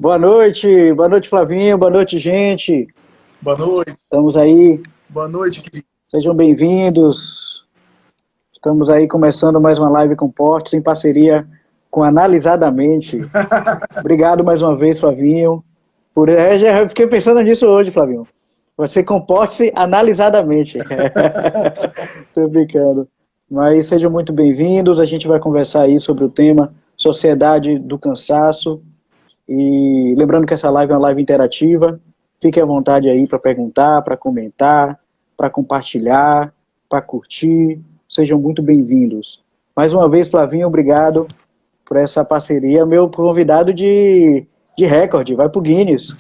Boa noite, Flavinho, boa noite, gente. Boa noite, Estamos aí, boa noite, querido. sejam bem-vindos. Estamos aí começando mais uma live com Portes em parceria com Analisadamente. Obrigado mais uma vez, Flavinho. Já fiquei pensando nisso hoje, Flavinho. Você comporte-se analisadamente. Estou brincando. Mas sejam muito bem-vindos. A gente vai conversar aí sobre o tema Sociedade do Cansaço. E lembrando que essa live é uma live interativa. Fique à vontade aí para perguntar, para comentar, para compartilhar, para curtir. Sejam muito bem-vindos. Mais uma vez, Flavinho, obrigado por essa parceria. Meu convidado de recorde, vai para o Guinness.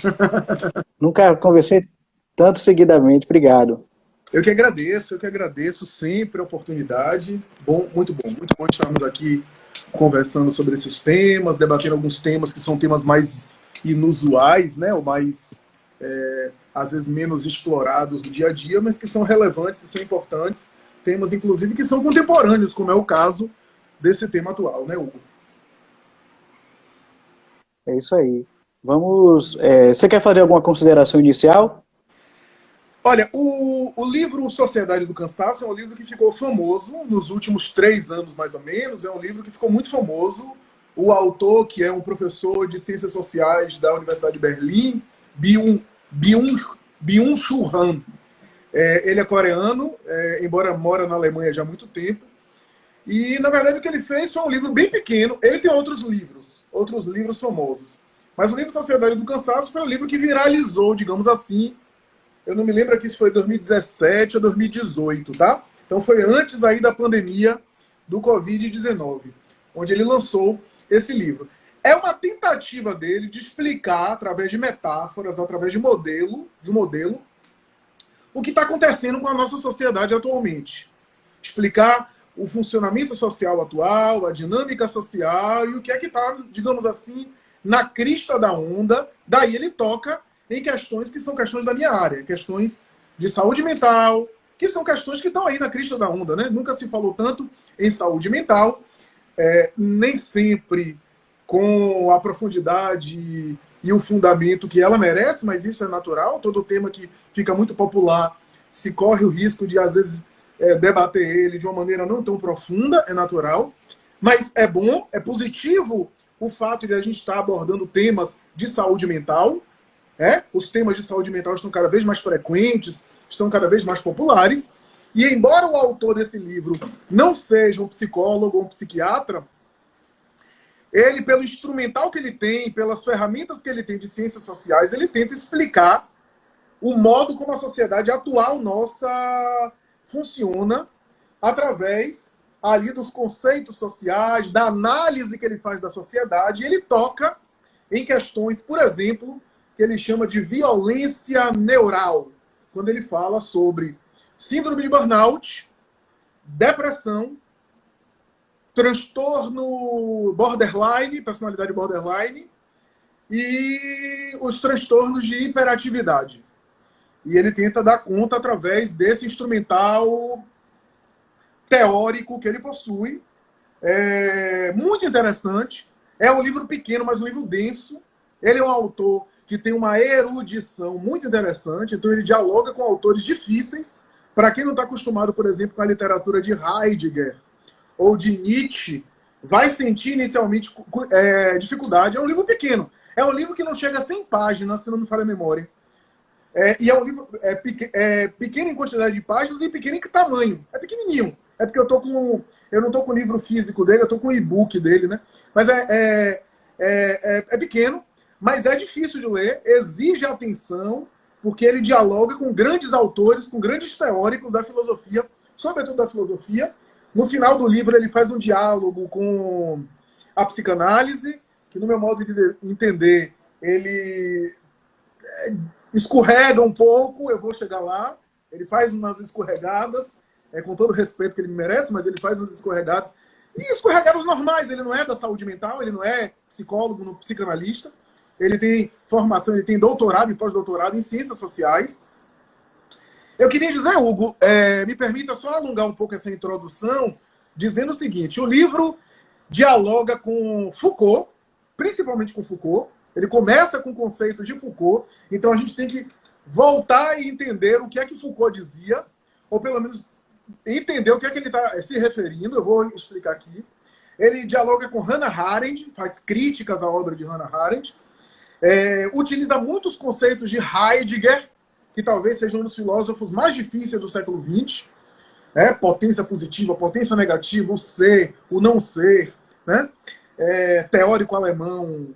Nunca conversei tanto seguidamente. Obrigado. Eu que agradeço sempre a oportunidade. Muito bom estarmos aqui conversando sobre esses temas, debatendo alguns temas que são temas mais inusuais, né? Ou mais, às vezes, menos explorados do dia a dia, mas que são relevantes e são importantes. Temas, inclusive, que são contemporâneos, como é o caso desse tema atual, né, Hugo? É isso aí. Vamos. Você quer fazer alguma consideração inicial? Olha, o livro Sociedade do Cansaço é um livro que ficou famoso nos últimos 3 anos, mais ou menos. É um livro que ficou muito famoso. O autor, que é um professor de Ciências Sociais da Universidade de Berlim, Byung-Chul Han. Ele é coreano, embora mora na Alemanha já há muito tempo. E, na verdade, o que ele fez foi um livro bem pequeno. Ele tem outros livros famosos. Mas o livro Sociedade do Cansaço foi o livro que viralizou, digamos assim. Eu não me lembro aqui se foi 2017 ou 2018, tá? Então foi antes aí da pandemia do Covid-19, onde ele lançou esse livro. É uma tentativa dele de explicar, através de metáforas, através de um modelo, o que está acontecendo com a nossa sociedade atualmente. Explicar o funcionamento social atual, a dinâmica social e o que é que está, digamos assim, na crista da onda. Daí ele toca em questões que são questões da minha área, questões de saúde mental, que são questões que estão aí na crista da onda, né? Nunca se falou tanto em saúde mental, nem sempre com a profundidade e o fundamento que ela merece, mas isso é natural. Todo tema que fica muito popular se corre o risco de, às vezes, debater ele de uma maneira não tão profunda, é natural. Mas é bom, é positivo o fato de a gente estar abordando temas de saúde mental. Os temas de saúde mental estão cada vez mais frequentes, estão cada vez mais populares. E embora o autor desse livro não seja um psicólogo ou um psiquiatra, ele, pelo instrumental que ele tem, pelas ferramentas que ele tem de ciências sociais, ele tenta explicar o modo como a sociedade atual nossa funciona através ali dos conceitos sociais, da análise que ele faz da sociedade. E ele toca em questões, por exemplo, que ele chama de violência neural, quando ele fala sobre síndrome de burnout, depressão, transtorno borderline, personalidade borderline, e os transtornos de hiperatividade. E ele tenta dar conta através desse instrumental teórico que ele possui. É muito interessante. É um livro pequeno, mas um livro denso. Ele é um autor que tem uma erudição muito interessante, então ele dialoga com autores difíceis. Para quem não está acostumado, por exemplo, com a literatura de Heidegger ou de Nietzsche, vai sentir inicialmente dificuldade. É um livro pequeno. É um livro que não chega a 100 páginas, se não me falha a memória. E é um livro pequeno em quantidade de páginas e pequeno em tamanho. É pequenininho. É porque eu não estou com o livro físico dele, eu estou com o e-book dele, né? Mas é pequeno. Mas é difícil de ler, exige atenção, porque ele dialoga com grandes autores, com grandes teóricos da filosofia, sobretudo da filosofia. No final do livro, ele faz um diálogo com a psicanálise, que, no meu modo de entender, ele escorrega um pouco, eu vou chegar lá. Ele faz umas escorregadas, com todo o respeito que ele merece, mas ele faz umas escorregadas. E escorregadas normais, ele não é da saúde mental, ele não é psicólogo, não psicanalista. Ele tem formação, ele tem doutorado e pós-doutorado em ciências sociais. Eu queria dizer, Hugo, me permita só alongar um pouco essa introdução, dizendo o seguinte: o livro dialoga com Foucault, principalmente com Foucault, Ele começa com conceitos de Foucault, então a gente tem que voltar e entender o que é que Foucault dizia, ou pelo menos entender o que é que ele está se referindo. Eu vou explicar aqui. Ele dialoga com Hannah Arendt, faz críticas à obra de Hannah Arendt, utiliza muitos conceitos de Heidegger, que talvez seja um dos filósofos mais difíceis do século XX, potência positiva, potência negativa, o ser, o não ser, né? Teórico alemão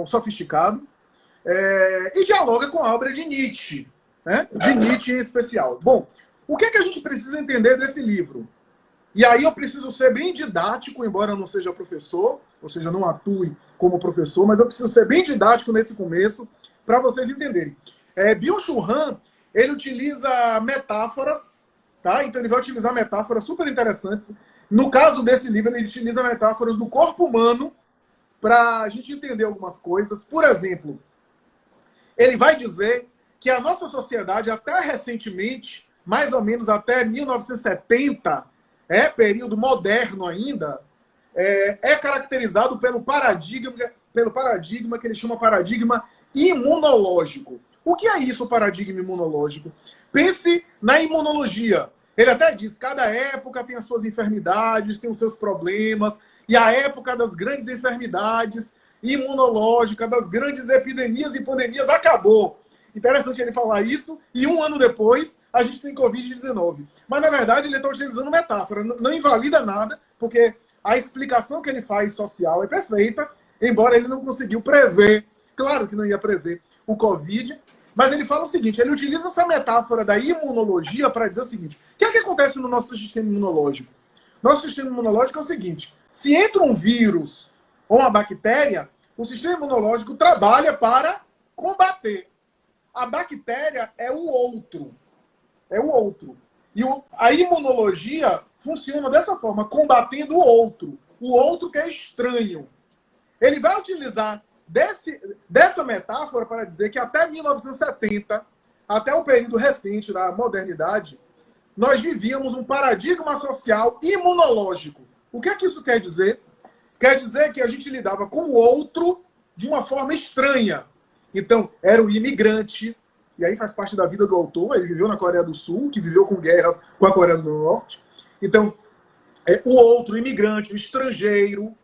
sofisticado, e dialoga com a obra de Nietzsche, né? De Nietzsche em especial. Bom, o que é que a gente precisa entender desse livro? E aí eu preciso ser bem didático, embora eu não seja professor, ou seja, não atue como professor, mas eu preciso ser bem didático nesse começo para vocês entenderem. Byung-Chul Han, ele utiliza metáforas, tá? Então ele vai utilizar metáforas super interessantes. No caso desse livro, ele utiliza metáforas do corpo humano para a gente entender algumas coisas. Por exemplo, ele vai dizer que a nossa sociedade, até recentemente, mais ou menos até 1970, período moderno ainda, é caracterizado pelo paradigma que ele chama paradigma imunológico. O que é isso, o paradigma imunológico? Pense na imunologia. Ele até diz, cada época tem as suas enfermidades, tem os seus problemas, e a época das grandes enfermidades imunológicas, das grandes epidemias e pandemias acabou. Interessante ele falar isso, e um ano depois a gente tem Covid-19. Mas, na verdade, ele está utilizando metáfora. Não invalida nada, porque a explicação que ele faz social é perfeita, embora ele não conseguiu prever, claro que não ia prever o Covid, mas ele fala o seguinte, ele utiliza essa metáfora da imunologia para dizer o seguinte, o que é que acontece no nosso sistema imunológico? Nosso sistema imunológico é o seguinte, se entra um vírus ou uma bactéria, o sistema imunológico trabalha para combater. A bactéria é o outro. É o outro. E a imunologia funciona dessa forma, combatendo o outro que é estranho. Ele vai utilizar dessa metáfora para dizer que até 1970, até o período recente da modernidade, nós vivíamos um paradigma social imunológico. O que é que isso quer dizer? Quer dizer que a gente lidava com o outro de uma forma estranha. Então, era o imigrante, e aí faz parte da vida do autor, ele viveu na Coreia do Sul, que viveu com guerras com a Coreia do Norte. Então, o outro, o imigrante, o estrangeiro,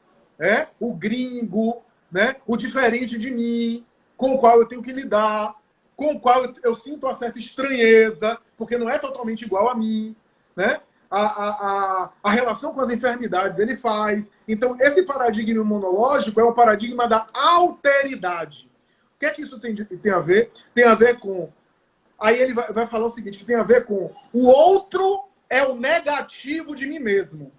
o gringo, né? O diferente de mim, com o qual eu tenho que lidar, com o qual eu sinto uma certa estranheza, porque não é totalmente igual a mim, né? A relação com as enfermidades ele faz. Então, esse paradigma imunológico é um paradigma da alteridade. O que é que isso tem a ver? Tem a ver com... Aí ele vai falar o seguinte, que tem a ver com o outro é o negativo de mim mesmo.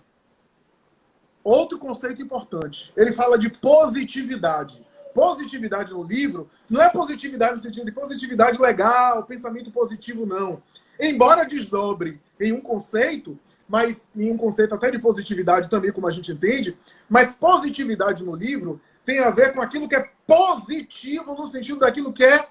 Outro conceito importante. Ele fala de positividade. Positividade no livro não é positividade no sentido de positividade legal, pensamento positivo, não. Embora desdobre em um conceito, mas em um conceito até de positividade também, como a gente entende, mas positividade no livro tem a ver com aquilo que é positivo no sentido daquilo que é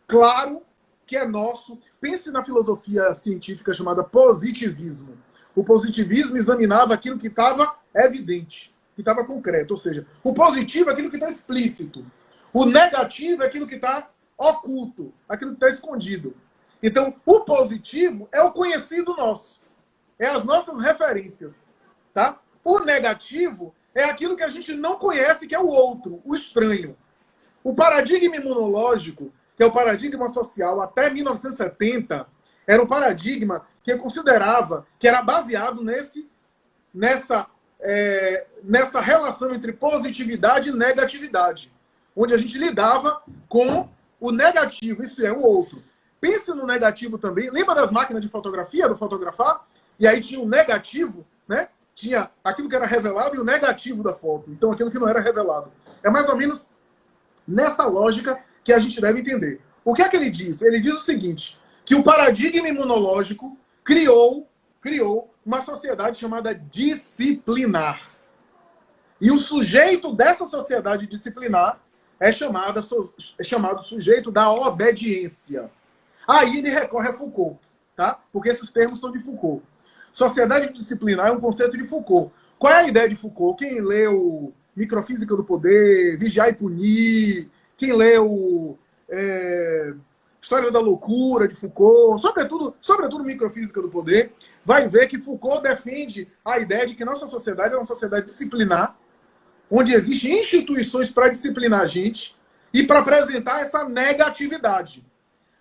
claro, que é nosso. Pense na filosofia científica chamada positivismo. O positivismo examinava aquilo que estava evidente, que estava concreto. Ou seja, o positivo é aquilo que está explícito. O negativo é aquilo que está oculto, aquilo que está escondido. Então, o positivo é o conhecido nosso. É as nossas referências. Tá? O negativo é aquilo que a gente não conhece, que é o outro, o estranho. O paradigma imunológico, que é o paradigma social até 1970, era um paradigma que eu considerava que era baseado nessa relação entre positividade e negatividade, onde a gente lidava com o negativo, isso é, o outro. Pense no negativo também. Lembra das máquinas de fotografia, do fotografar? E aí tinha o negativo, né? Tinha aquilo que era revelado e o negativo da foto. Então, aquilo que não era revelado. É mais ou menos nessa lógica que a gente deve entender. O que é que ele diz? Ele diz o seguinte, que o paradigma imunológico criou uma sociedade chamada disciplinar. E o sujeito dessa sociedade disciplinar é chamado sujeito da obediência. Aí ele recorre a Foucault, tá? Porque esses termos são de Foucault. Sociedade disciplinar é um conceito de Foucault. Qual é a ideia de Foucault? Quem leu Microfísica do Poder, Vigiar e Punir, quem leu História da Loucura, de Foucault, sobretudo Microfísica do Poder, vai ver que Foucault defende a ideia de que nossa sociedade é uma sociedade disciplinar, onde existem instituições para disciplinar a gente e para apresentar essa negatividade.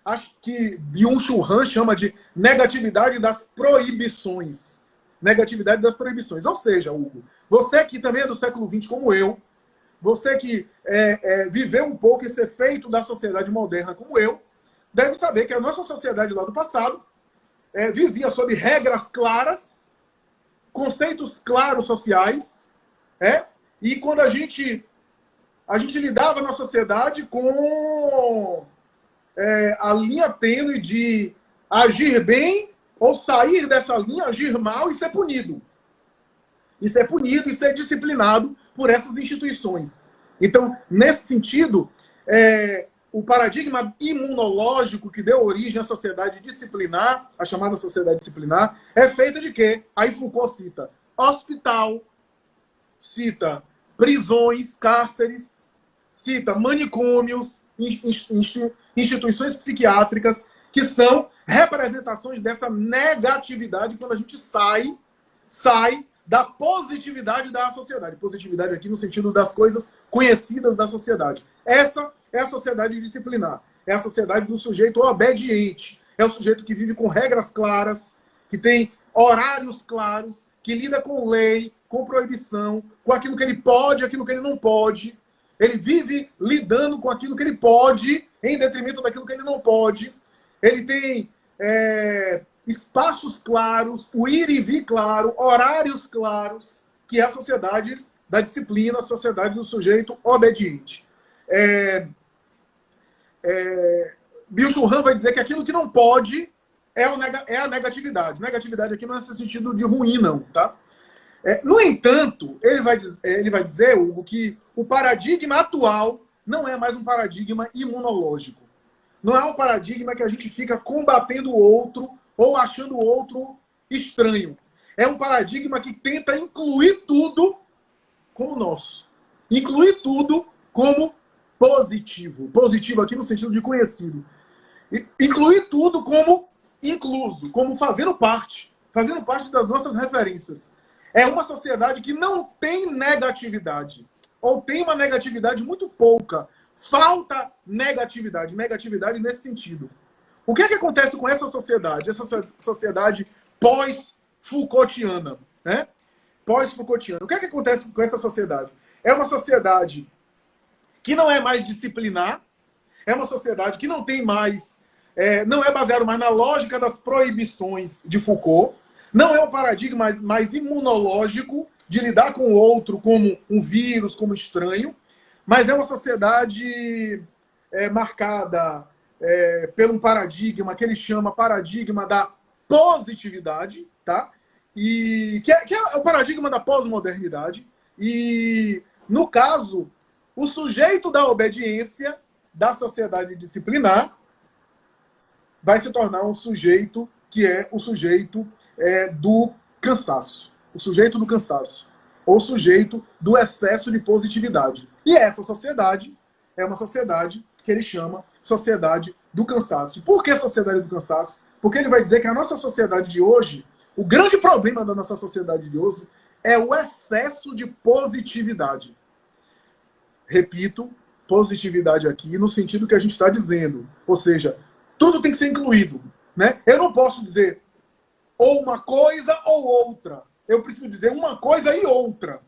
Acho que Byung-Chul Han chama de negatividade das proibições. Negatividade das proibições. Ou seja, Hugo, você que também é do século XX como eu, você que viveu um pouco esse efeito da sociedade moderna como eu, deve saber que a nossa sociedade lá do passado vivia sob regras claras, conceitos claros sociais, e quando a gente lidava na sociedade com a linha tênue de agir bem ou sair dessa linha, agir mal e ser punido. E ser punido e ser disciplinado por essas instituições. Então, nesse sentido, o paradigma imunológico que deu origem à sociedade disciplinar, a chamada sociedade disciplinar, é feita de quê? Aí Foucault cita hospital, cita prisões, cárceres, cita manicômios, instituições psiquiátricas, que são representações dessa negatividade quando a gente sai da positividade da sociedade. Positividade aqui no sentido das coisas conhecidas da sociedade. Essa é a sociedade disciplinar. É a sociedade do sujeito obediente. É o sujeito que vive com regras claras, que tem horários claros, que lida com lei, com proibição, com aquilo que ele pode, aquilo que ele não pode. Ele vive lidando com aquilo que ele pode, em detrimento daquilo que ele não pode. Ele tem espaços claros, o ir e vir claro, horários claros, que é a sociedade da disciplina, a sociedade do sujeito obediente. Byung-Chul Han vai dizer que aquilo que não pode é a negatividade. Negatividade aqui não é nesse sentido de ruim, não, tá? No entanto, ele vai dizer, Hugo, que o paradigma atual não é mais um paradigma imunológico. Não é um paradigma que a gente fica combatendo o outro ou achando o outro estranho. É um paradigma que tenta incluir tudo como nosso. Incluir tudo como positivo. Positivo aqui no sentido de conhecido. Incluir tudo como incluso, como fazendo parte das nossas referências. É uma sociedade que não tem negatividade, ou tem uma negatividade muito pouca. Falta negatividade nesse sentido. O que é que acontece com essa sociedade pós-Foucaultiana, né? Pós-Foucaultiana. O que é que acontece com essa sociedade? É uma sociedade que não é mais disciplinar, é uma sociedade que não tem mais, não é baseado mais na lógica das proibições de Foucault, não é um paradigma mais imunológico de lidar com o outro como um vírus, como estranho, mas é uma sociedade marcada por um paradigma que ele chama paradigma da positividade, tá? E que é o paradigma da pós-modernidade. E, no caso, o sujeito da obediência da sociedade disciplinar vai se tornar um sujeito que é o sujeito do cansaço. O sujeito do cansaço. Ou o sujeito do excesso de positividade. E essa sociedade é uma sociedade que ele chama sociedade do cansaço. Por que sociedade do cansaço? Porque ele vai dizer que a nossa sociedade de hoje, o grande problema da nossa sociedade de hoje é o excesso de positividade. Repito, positividade aqui no sentido que a gente está dizendo. Ou seja, tudo tem que ser incluído, né? Eu não posso dizer ou uma coisa ou outra. Eu preciso dizer uma coisa e outra,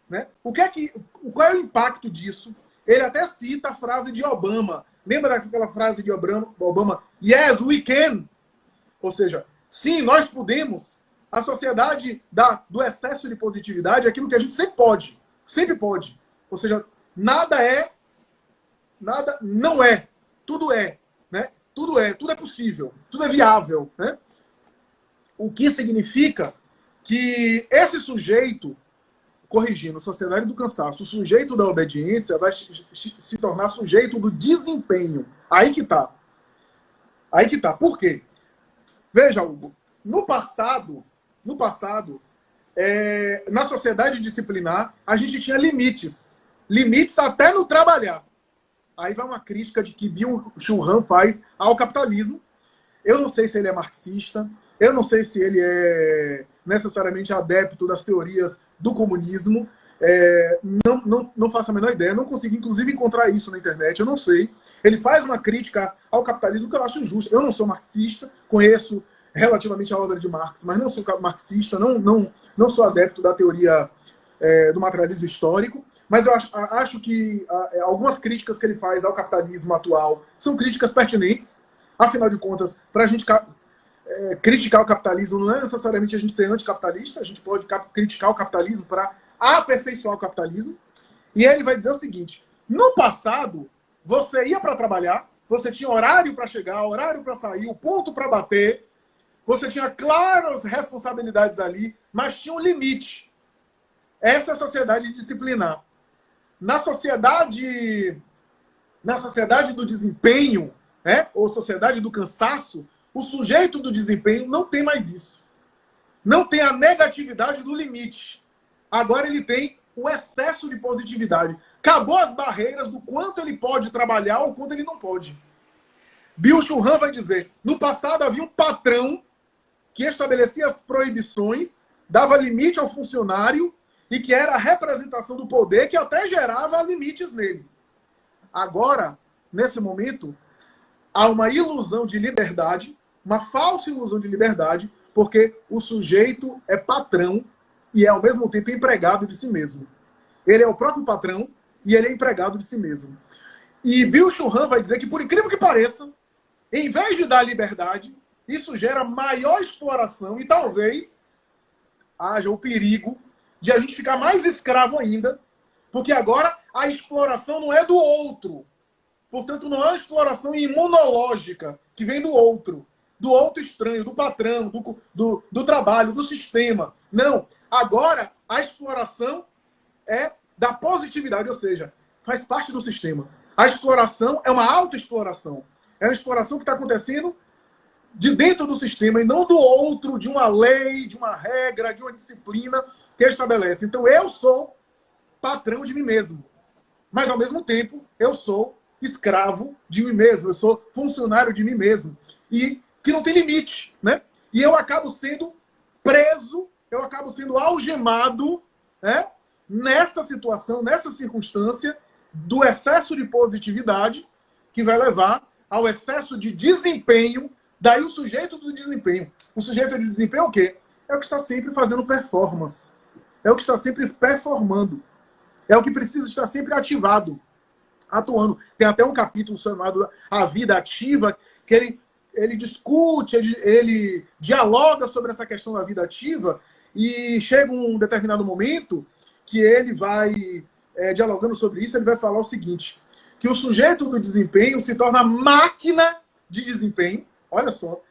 né? Qual é o impacto disso? Ele até cita a frase de Obama. Lembra daquela frase de Obama? Yes, we can. Ou seja, sim, nós podemos. A sociedade do excesso de positividade é aquilo que a gente sempre pode. Sempre pode. Ou seja, nada não é. Tudo é. Né? Tudo é possível. Tudo é viável. Né? O que significa que esse sujeito, corrigindo, sociedade do cansaço, o sujeito da obediência vai se tornar sujeito do desempenho. Aí que tá. Por quê? Veja, Hugo, no passado, na sociedade disciplinar, a gente tinha limites. Limites até no trabalhar. Aí vai uma crítica de que Byung-Chul Han faz ao capitalismo. Eu não sei se ele é marxista, eu não sei se ele é necessariamente adepto das teorias do comunismo, não faço a menor ideia, não consigo, inclusive, encontrar isso na internet, eu não sei. Ele faz uma crítica ao capitalismo que eu acho injusta. Eu não sou marxista, conheço relativamente a obra de Marx, mas não sou marxista, não sou adepto da teoria do materialismo histórico, mas eu acho que algumas críticas que ele faz ao capitalismo atual são críticas pertinentes. Afinal de contas, para a gente criticar o capitalismo não é necessariamente a gente ser anticapitalista, a gente pode criticar o capitalismo para aperfeiçoar o capitalismo. E ele vai dizer o seguinte: no passado, você ia para trabalhar, você tinha horário para chegar, horário para sair, o ponto para bater, você tinha claras responsabilidades ali, mas tinha um limite. Essa é a sociedade disciplinar. Na sociedade do desempenho, ou sociedade do cansaço, o sujeito do desempenho não tem mais isso. Não tem a negatividade do limite. Agora ele tem o excesso de positividade. Acabou as barreiras do quanto ele pode trabalhar ou quanto ele não pode. Byung-Chul Han vai dizer: no passado havia um patrão que estabelecia as proibições, dava limite ao funcionário e que era a representação do poder que até gerava limites nele. Agora, nesse momento, há uma ilusão de liberdade, uma falsa ilusão de liberdade, porque o sujeito é patrão e é, ao mesmo tempo, empregado de si mesmo. Ele é o próprio patrão e ele é empregado de si mesmo. E Byung-Chul Han vai dizer que, por incrível que pareça, em vez de dar liberdade, isso gera maior exploração e talvez haja o perigo de a gente ficar mais escravo ainda, porque agora a exploração não é do outro. Portanto, não é uma exploração imunológica que vem do outro estranho, do patrão, do trabalho, do sistema. Não. Agora, a exploração é da positividade, ou seja, faz parte do sistema. A exploração é uma autoexploração. É uma exploração que está acontecendo de dentro do sistema e não do outro, de uma lei, de uma regra, de uma disciplina que estabelece. Então, eu sou patrão de mim mesmo. Mas, ao mesmo tempo, eu sou escravo de mim mesmo. Eu sou funcionário de mim mesmo. E que não tem limite, né? E eu acabo sendo preso, eu acabo sendo algemado, né? Nessa situação, nessa circunstância do excesso de positividade que vai levar ao excesso de desempenho. Daí o sujeito do desempenho. O sujeito de desempenho é o quê? É o que está sempre fazendo performance. É o que está sempre performando. É o que precisa estar sempre ativado, atuando. Tem até um capítulo chamado A Vida Ativa, que ele discute, ele dialoga sobre essa questão da vida ativa, e chega um determinado momento que ele vai, dialogando sobre isso, ele vai falar o seguinte, que o sujeito do desempenho se torna máquina de desempenho, olha só,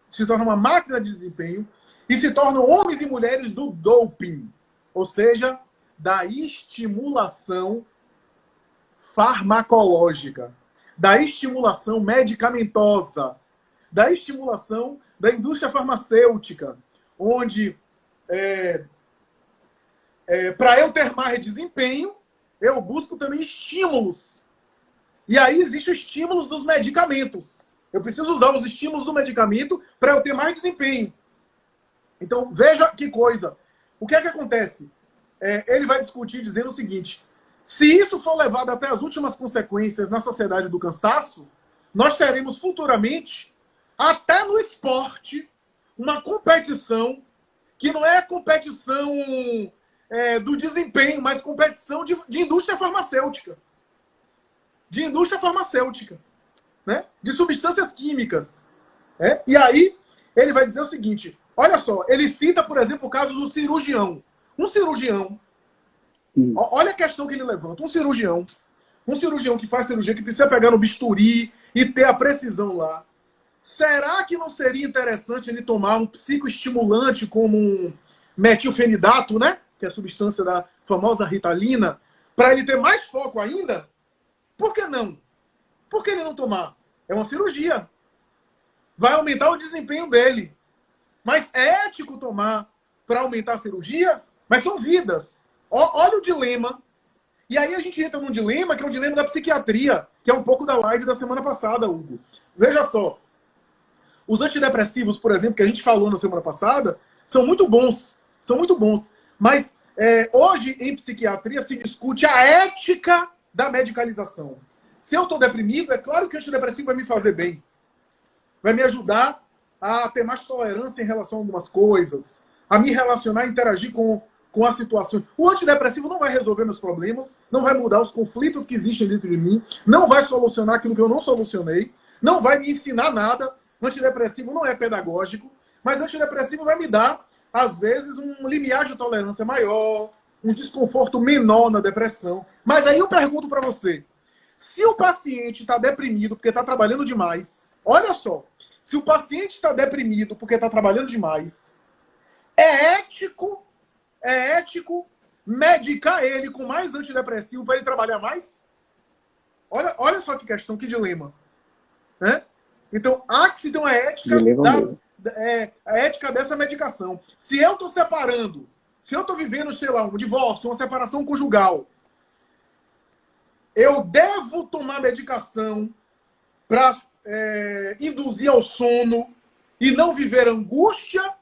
se torna uma máquina de desempenho, e se tornam homens e mulheres do doping, ou seja, da estimulação farmacológica, da estimulação medicamentosa, da estimulação da indústria farmacêutica, onde, para eu ter mais desempenho, eu busco também estímulos. E aí existem os estímulos dos medicamentos. Eu preciso usar os estímulos do medicamento para eu ter mais desempenho. Então, veja que coisa. O que é que acontece? Ele vai discutir dizendo o seguinte: se isso for levado até as últimas consequências na sociedade do cansaço, nós teremos futuramente, até no esporte, uma competição que não é competição do desempenho, mas competição de indústria farmacêutica. De indústria farmacêutica. Né? De substâncias químicas. E aí, ele vai dizer o seguinte, olha só, ele cita, por exemplo, o caso do cirurgião. Um cirurgião, olha a questão que ele levanta, um cirurgião que faz cirurgia, que precisa pegar no bisturi e ter a precisão lá, será que não seria interessante ele tomar um psicoestimulante como um metilfenidato, né? Que é a substância da famosa Ritalina, para ele ter mais foco ainda? Por que não? Por que ele não tomar? É uma cirurgia. Vai aumentar o desempenho dele. Mas é ético tomar para aumentar a cirurgia, mas são vidas. Olha o dilema. E aí a gente entra num dilema que é o dilema da psiquiatria, que é um pouco da live da semana passada, Hugo. Veja só. Os antidepressivos, por exemplo, que a gente falou na semana passada, são muito bons. São muito bons. Mas hoje, em psiquiatria, se discute a ética da medicalização. Se eu estou deprimido, é claro que o antidepressivo vai me fazer bem. Vai me ajudar a ter mais tolerância em relação a algumas coisas, a me relacionar, interagir com as situações. O antidepressivo não vai resolver meus problemas, não vai mudar os conflitos que existem dentro de mim, não vai solucionar aquilo que eu não solucionei, não vai me ensinar nada. O antidepressivo não é pedagógico, mas o antidepressivo vai me dar, às vezes, um limiar de tolerância maior, um desconforto menor na depressão. Mas aí eu pergunto para você, se o paciente está deprimido porque está trabalhando demais, olha só, se o paciente está deprimido porque está trabalhando demais, é ético medicar ele com mais antidepressivo para ele trabalhar mais? Olha só que questão, que dilema. Né? Então, há que se ter uma ética, a ética dessa medicação. Se eu estou separando, se eu estou vivendo, sei lá, um divórcio, uma separação conjugal, eu devo tomar medicação para induzir ao sono e não viver angústia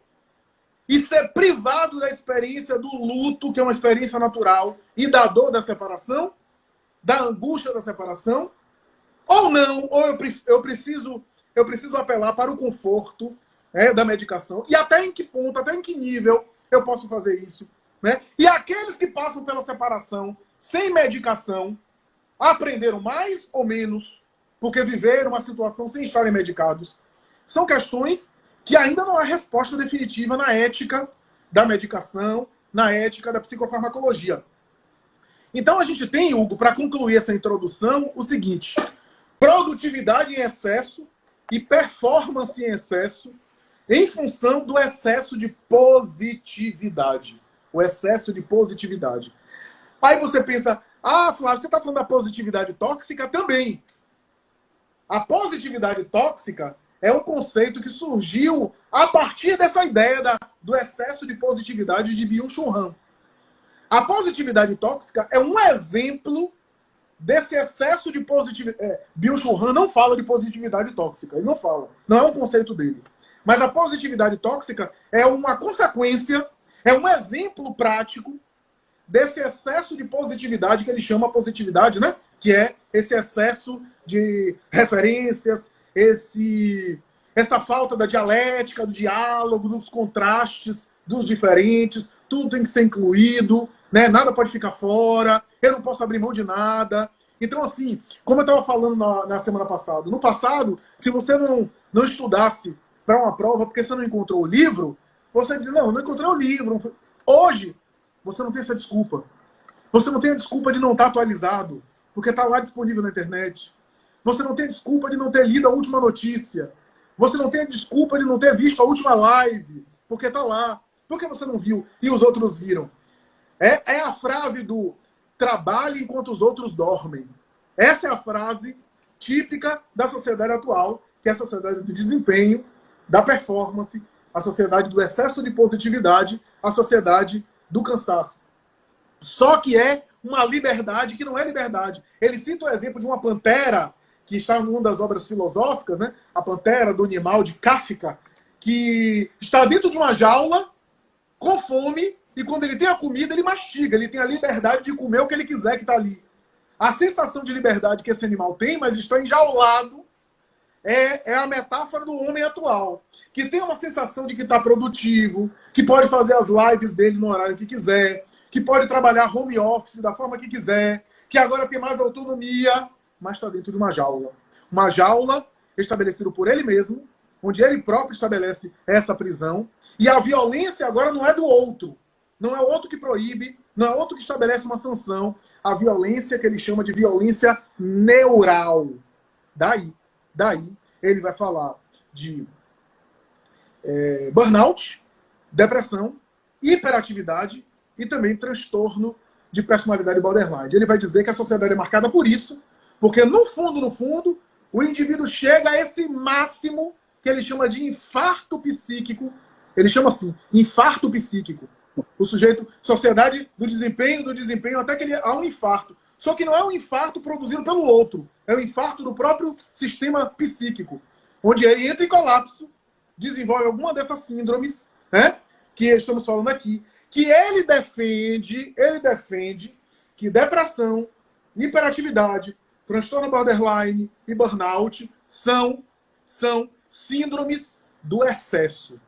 e ser privado da experiência do luto, que é uma experiência natural, e da dor da separação, da angústia da separação, ou não, ou eu preciso apelar para o conforto da medicação, e até em que ponto, até em que nível eu posso fazer isso. Né? E aqueles que passam pela separação sem medicação, aprenderam mais ou menos, porque viveram uma situação sem estarem medicados. São questões que ainda não há resposta definitiva na ética da medicação, na ética da psicofarmacologia. Então a gente tem, Hugo, para concluir essa introdução, o seguinte: produtividade em excesso e performance em excesso em função do excesso de positividade. O excesso de positividade. Aí você pensa, Flávio, você está falando da positividade tóxica também. A positividade tóxica é um conceito que surgiu a partir dessa ideia do excesso de positividade de Byung-Chul Han. A positividade tóxica é um exemplo desse excesso de positividade. Byung-Chul Han não fala de positividade tóxica, ele não fala. Não é um conceito dele. Mas a positividade tóxica é uma consequência, é um exemplo prático desse excesso de positividade que ele chama positividade, né? Que é esse excesso de referências, essa falta da dialética, do diálogo, dos contrastes, dos diferentes, tudo tem que ser incluído, né? Nada pode ficar fora, eu não posso abrir mão de nada. Então, assim, como eu estava falando na semana passada, no passado, se você não estudasse para uma prova porque você não encontrou o livro, você dizia, não encontrei o livro. Hoje, você não tem essa desculpa. Você não tem a desculpa de não estar atualizado, porque está lá disponível na internet. Você não tem desculpa de não ter lido a última notícia. Você não tem a desculpa de não ter visto a última live, porque está lá. Por que você não viu e os outros viram? É a frase do trabalhe enquanto os outros dormem. Essa é a frase típica da sociedade atual, que é a sociedade do desempenho, da performance, a sociedade do excesso de positividade, a sociedade do cansaço. Só que é uma liberdade que não é liberdade. Ele cita o exemplo de uma pantera, que está em uma das obras filosóficas, né? A pantera do animal de Kafka, que está dentro de uma jaula, com fome, e quando ele tem a comida, ele mastiga, ele tem a liberdade de comer o que ele quiser que está ali. A sensação de liberdade que esse animal tem, mas está enjaulado, é a metáfora do homem atual, que tem uma sensação de que está produtivo, que pode fazer as lives dele no horário que quiser, que pode trabalhar home office da forma que quiser, que agora tem mais autonomia, mas está dentro de uma jaula. Uma jaula estabelecida por ele mesmo, onde ele próprio estabelece essa prisão, e a violência agora não é do outro. Não é o outro que proíbe, não é o outro que estabelece uma sanção. A violência que ele chama de violência neural. Daí ele vai falar de burnout, depressão, hiperatividade e também transtorno de personalidade borderline. Ele vai dizer que a sociedade é marcada por isso, porque no fundo, o indivíduo chega a esse máximo que ele chama de infarto psíquico. Ele chama assim, infarto psíquico. O sujeito, sociedade do desempenho, até que há um infarto. Só que não é um infarto produzido pelo outro, é um infarto do próprio sistema psíquico, onde ele entra em colapso, desenvolve alguma dessas síndromes, né, que estamos falando aqui, que ele defende que depressão, hiperatividade, transtorno borderline e burnout são síndromes do excesso.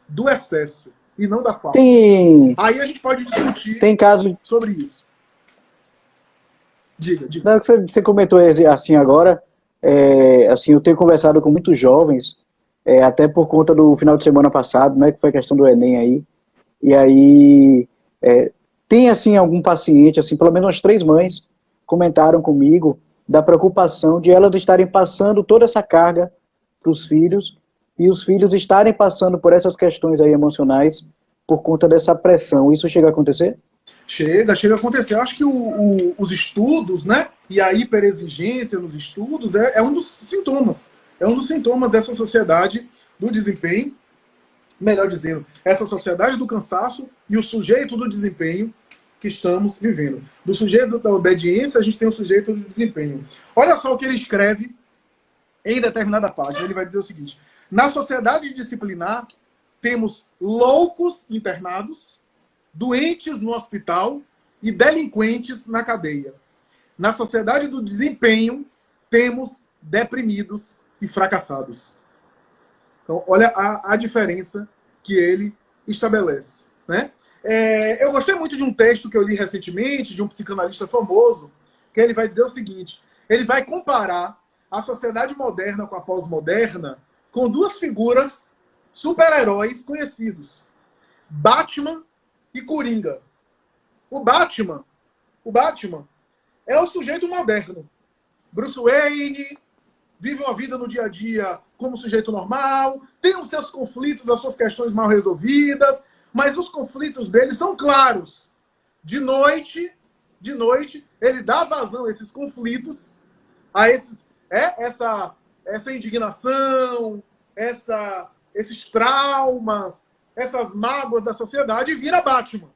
Do excesso e não da falta. Aí a gente pode discutir sobre isso. Diga. Não, que você comentou assim agora, assim, eu tenho conversado com muitos jovens, até por conta do final de semana passado, né, que foi a questão do Enem aí, e aí tem assim algum paciente, assim, pelo menos umas 3 mães comentaram comigo da preocupação de elas estarem passando toda essa carga para os filhos, e os filhos estarem passando por essas questões aí emocionais por conta dessa pressão. Isso chega a acontecer? Chega a acontecer. Eu acho que os estudos, né, e a hiperexigência nos estudos é um dos sintomas. É um dos sintomas dessa sociedade do desempenho, melhor dizendo, essa sociedade do cansaço e o sujeito do desempenho que estamos vivendo. Do sujeito da obediência, a gente tem o sujeito do desempenho. Olha só o que ele escreve em determinada página. Ele vai dizer o seguinte: na sociedade disciplinar, temos loucos internados, doentes no hospital e delinquentes na cadeia. Na sociedade do desempenho, temos deprimidos e fracassados. Então, olha a diferença que ele estabelece, né? Eu gostei muito de um texto que eu li recentemente, de um psicanalista famoso, que ele vai dizer o seguinte: ele vai comparar a sociedade moderna com a pós-moderna com 2 figuras super-heróis conhecidos: Batman e Coringa. O Batman é o sujeito moderno. Bruce Wayne vive uma vida no dia a dia como sujeito normal, tem os seus conflitos, as suas questões mal resolvidas, mas os conflitos dele são claros. De noite, ele dá vazão a esses conflitos, a essa indignação, esses traumas, essas mágoas da sociedade, e vira Batman.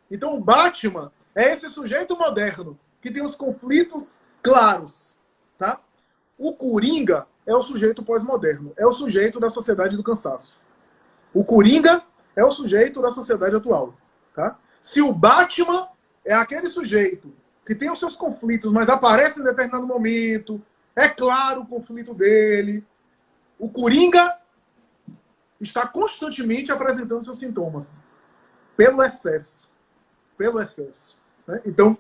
Então o Batman é esse sujeito moderno que tem os conflitos claros, tá? O Coringa é o sujeito pós-moderno, é o sujeito da sociedade do cansaço. O Coringa é o sujeito da sociedade atual, tá? Se o Batman é aquele sujeito que tem os seus conflitos, mas aparece em determinado momento, é claro o conflito dele, o Coringa está constantemente apresentando seus sintomas pelo excesso. Né? Então,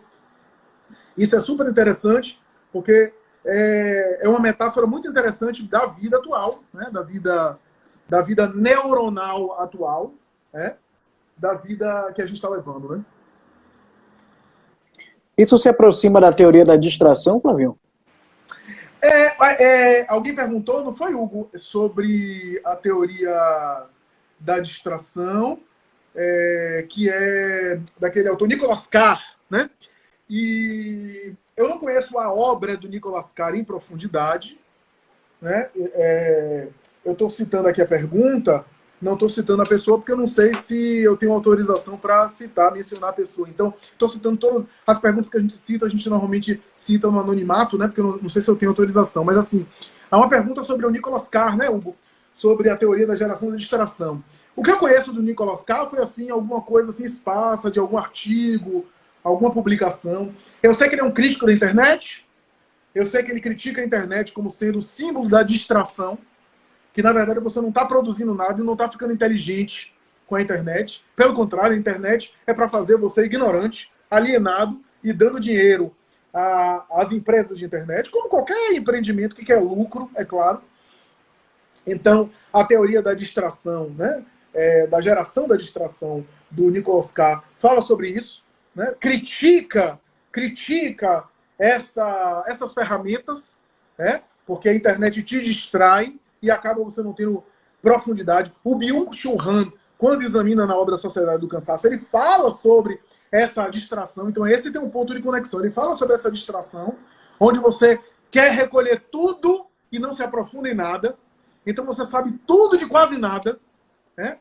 isso é super interessante, porque é uma metáfora muito interessante da vida atual, né? da vida neuronal atual, né? Da vida que a gente está levando. Né? Isso se aproxima da teoria da distração, Flavinho? Alguém perguntou, não foi, Hugo, sobre a teoria da distração, que é daquele autor Nicolas Carr, né? E eu não conheço a obra do Nicolas Carr em profundidade, né? Eu estou citando aqui a pergunta, não estou citando a pessoa porque eu não sei se eu tenho autorização para mencionar a pessoa. Então, estou citando todas as perguntas que a gente normalmente cita no anonimato, né? Porque eu não sei se eu tenho autorização. Mas, assim, há uma pergunta sobre o Nicolas Carr, né, Hugo? Sobre a teoria da geração da distração. O que eu conheço do Nicolas Carr foi, assim, alguma coisa assim esparsa, de algum artigo, alguma publicação. Eu sei que ele é um crítico da internet, eu sei que ele critica a internet como sendo o símbolo da distração, que, na verdade, você não está produzindo nada e não está ficando inteligente com a internet. Pelo contrário, a internet é para fazer você ignorante, alienado e dando dinheiro às empresas de internet, como qualquer empreendimento que quer lucro, é claro. Então, a teoria da distração, né, da geração da distração do Nicolas Carr fala sobre isso, né, critica essas ferramentas, né, porque a internet te distrai e acaba você não tendo profundidade. O Byung-Chul Han, quando examina na obra Sociedade do Cansaço, ele fala sobre essa distração. Então esse tem um ponto de conexão. Ele fala sobre essa distração, onde você quer recolher tudo e não se aprofunda em nada. Então você sabe tudo de quase nada, né?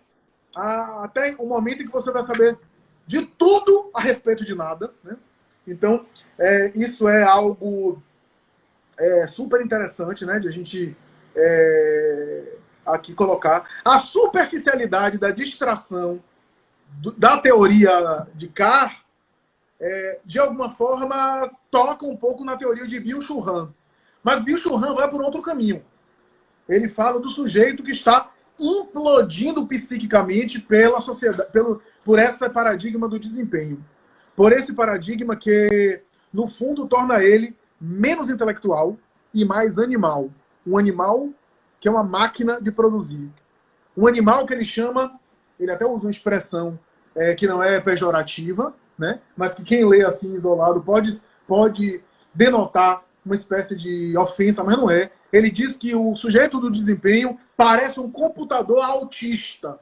Até o momento em que você vai saber de tudo a respeito de nada, né? Então, isso é algo super interessante, né, de a gente aqui colocar. A superficialidade da distração da teoria de Carr, de alguma forma, toca um pouco na teoria de Byung-Chul Han. Mas Byung-Chul Han vai por outro caminho. Ele fala do sujeito que está implodindo psiquicamente pela sociedade, por esse paradigma do desempenho. Por esse paradigma que, no fundo, torna ele menos intelectual e mais animal. Um animal que é uma máquina de produzir. Um animal que ele chama, ele até usa uma expressão que não é pejorativa, né? Mas que quem lê assim isolado pode denotar uma espécie de ofensa, mas não é. Ele diz que o sujeito do desempenho parece um computador autista.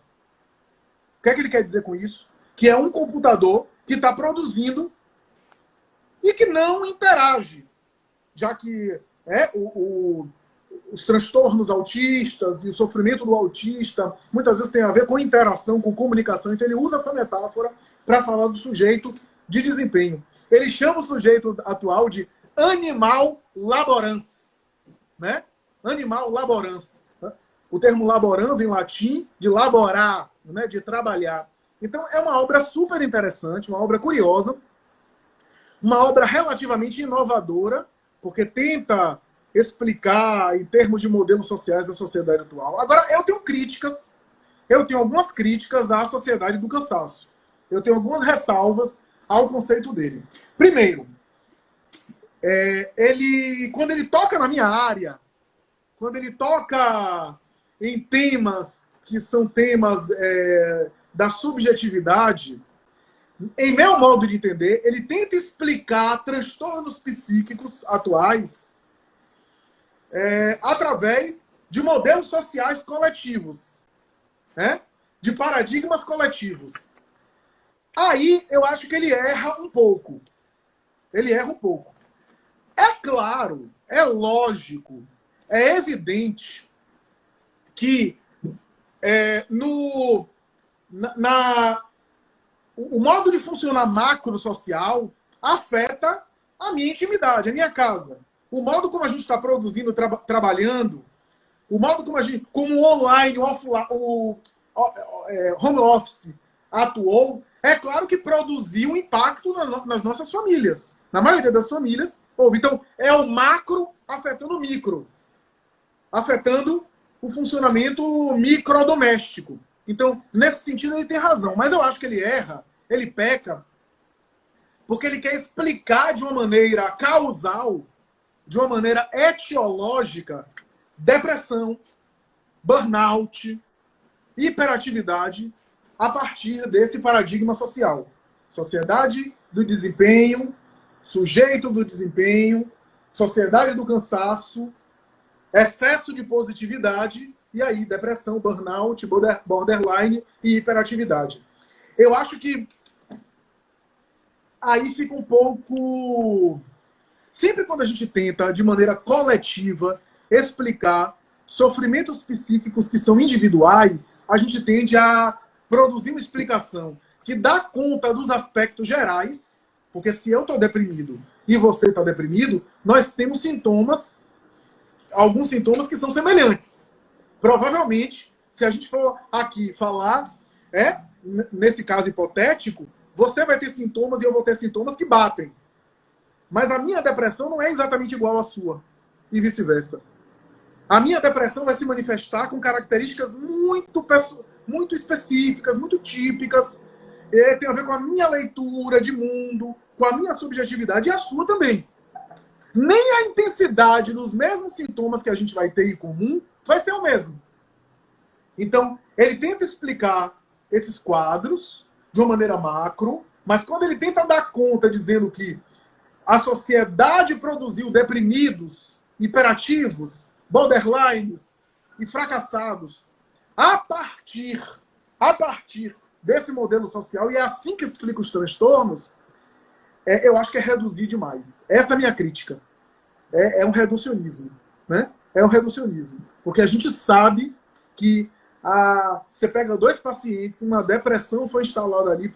O que é que ele quer dizer com isso? Que é um computador que está produzindo e que não interage. Já que os transtornos autistas e o sofrimento do autista muitas vezes tem a ver com interação, com comunicação. Então ele usa essa metáfora para falar do sujeito de desempenho. Ele chama o sujeito atual de animal laborans, né? Animal laborans. O termo laborans em latim, de laborar, né? De trabalhar. Então é uma obra super interessante, uma obra curiosa, uma obra relativamente inovadora, porque tenta explicar em termos de modelos sociais a sociedade atual. Agora, eu tenho algumas críticas à sociedade do cansaço. Eu tenho algumas ressalvas ao conceito dele. Primeiro, quando ele toca na minha área, quando ele toca em temas que são temas da subjetividade, em meu modo de entender, ele tenta explicar transtornos psíquicos atuais através de modelos sociais coletivos, né? De paradigmas coletivos. Aí eu acho que ele erra um pouco. Ele erra um pouco. É claro, é lógico, é evidente que o modo de funcionar macro-social afeta a minha intimidade, a minha casa. O modo como a gente está produzindo, trabalhando, o modo como o online, o home office atuou, é claro que produziu um impacto nas nossas famílias. Na maioria das famílias, houve. Então, é o macro afetando o micro. Afetando o funcionamento microdoméstico. Então, nesse sentido, ele tem razão. Mas eu acho que ele erra, ele peca, porque ele quer explicar de uma maneira causal, de uma maneira etiológica, depressão, burnout, hiperatividade, a partir desse paradigma social. Sociedade do desempenho, sujeito do desempenho, sociedade do cansaço, excesso de positividade, e aí depressão, burnout, borderline e hiperatividade. Eu acho que aí fica um pouco... Sempre quando a gente tenta, de maneira coletiva, explicar sofrimentos psíquicos que são individuais, a gente tende a produzir uma explicação que dá conta dos aspectos gerais, porque se eu estou deprimido e você está deprimido, nós temos sintomas, alguns sintomas que são semelhantes. Provavelmente, se a gente for aqui falar, nesse caso hipotético, você vai ter sintomas e eu vou ter sintomas que batem. Mas a minha depressão não é exatamente igual à sua, e vice-versa. A minha depressão vai se manifestar com características muito específicas, muito típicas, tem a ver com a minha leitura de mundo, com a minha subjetividade e a sua também. Nem a intensidade dos mesmos sintomas que a gente vai ter em comum vai ser o mesmo. Então, ele tenta explicar esses quadros de uma maneira macro, mas quando ele tenta dar conta dizendo que a sociedade produziu deprimidos, hiperativos, borderlines e fracassados a partir desse modelo social, e é assim que explica os transtornos, eu acho que é reduzir demais. Essa é a minha crítica. É um reducionismo, né? é o reducionismo. Porque a gente sabe que você pega 2 pacientes, uma depressão foi instalada ali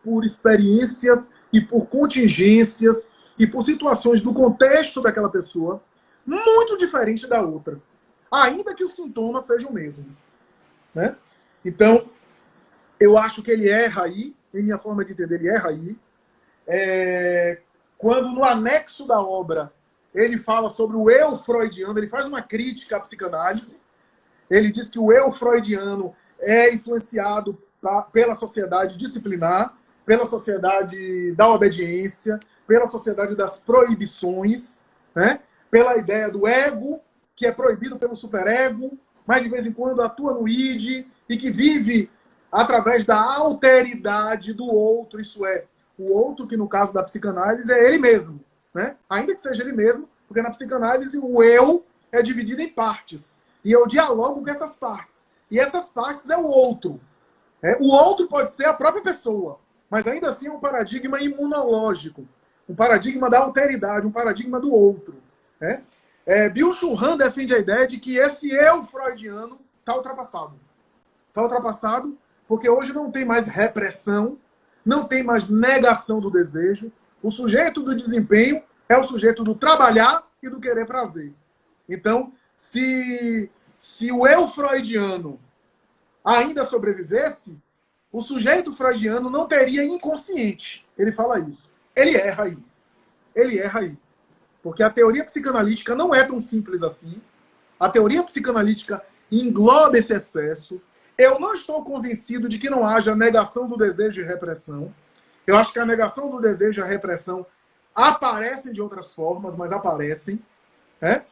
por experiências e por contingências e por situações do contexto daquela pessoa muito diferente da outra, ainda que o sintoma seja o mesmo, né? Então, eu acho que ele erra aí, em minha forma de entender, ele erra aí. Quando no anexo da obra ele fala sobre o eu freudiano, ele faz uma crítica à psicanálise, ele diz que o eu freudiano é influenciado pela sociedade disciplinar, pela sociedade da obediência, pela sociedade das proibições, né? Pela ideia do ego, que é proibido pelo superego, mas de vez em quando atua no id, e que vive através da alteridade do outro, isso é, o outro que no caso da psicanálise é ele mesmo, né? Ainda que seja ele mesmo, porque na psicanálise o eu é dividido em partes, e eu dialogo com essas partes, e essas partes é o outro. O outro pode ser a própria pessoa, mas ainda assim é um paradigma imunológico, um paradigma da alteridade, um paradigma do outro. Né? Byung-Chul Han defende a ideia de que esse eu freudiano está ultrapassado. Está ultrapassado porque hoje não tem mais repressão, não tem mais negação do desejo. O sujeito do desempenho é o sujeito do trabalhar e do querer prazer. Então, se o eu freudiano ainda sobrevivesse, o sujeito freudiano não teria inconsciente. Ele fala isso. Ele erra aí. Ele erra aí. Porque a teoria psicanalítica não é tão simples assim. A teoria psicanalítica engloba esse excesso. Eu não estou convencido de que não haja negação do desejo e repressão. Eu acho que a negação do desejo e a repressão aparecem de outras formas, mas aparecem. Né?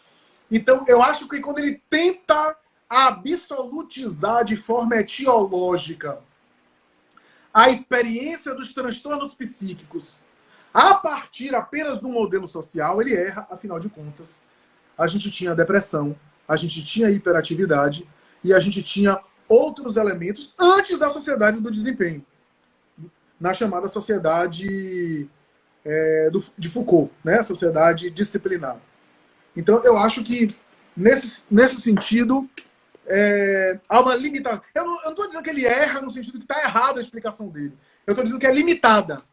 Então, eu acho que quando ele tenta absolutizar de forma etiológica a experiência dos transtornos psíquicos a partir apenas do modelo social, ele erra, afinal de contas. A gente tinha depressão, a gente tinha hiperatividade e a gente tinha outros elementos antes da sociedade do desempenho, na chamada sociedade de Foucault, né? A sociedade disciplinar. Então, eu acho que, nesse sentido, há uma limitação. Eu não estou dizendo que ele erra no sentido que está errada a explicação dele. Eu estou dizendo que é limitada.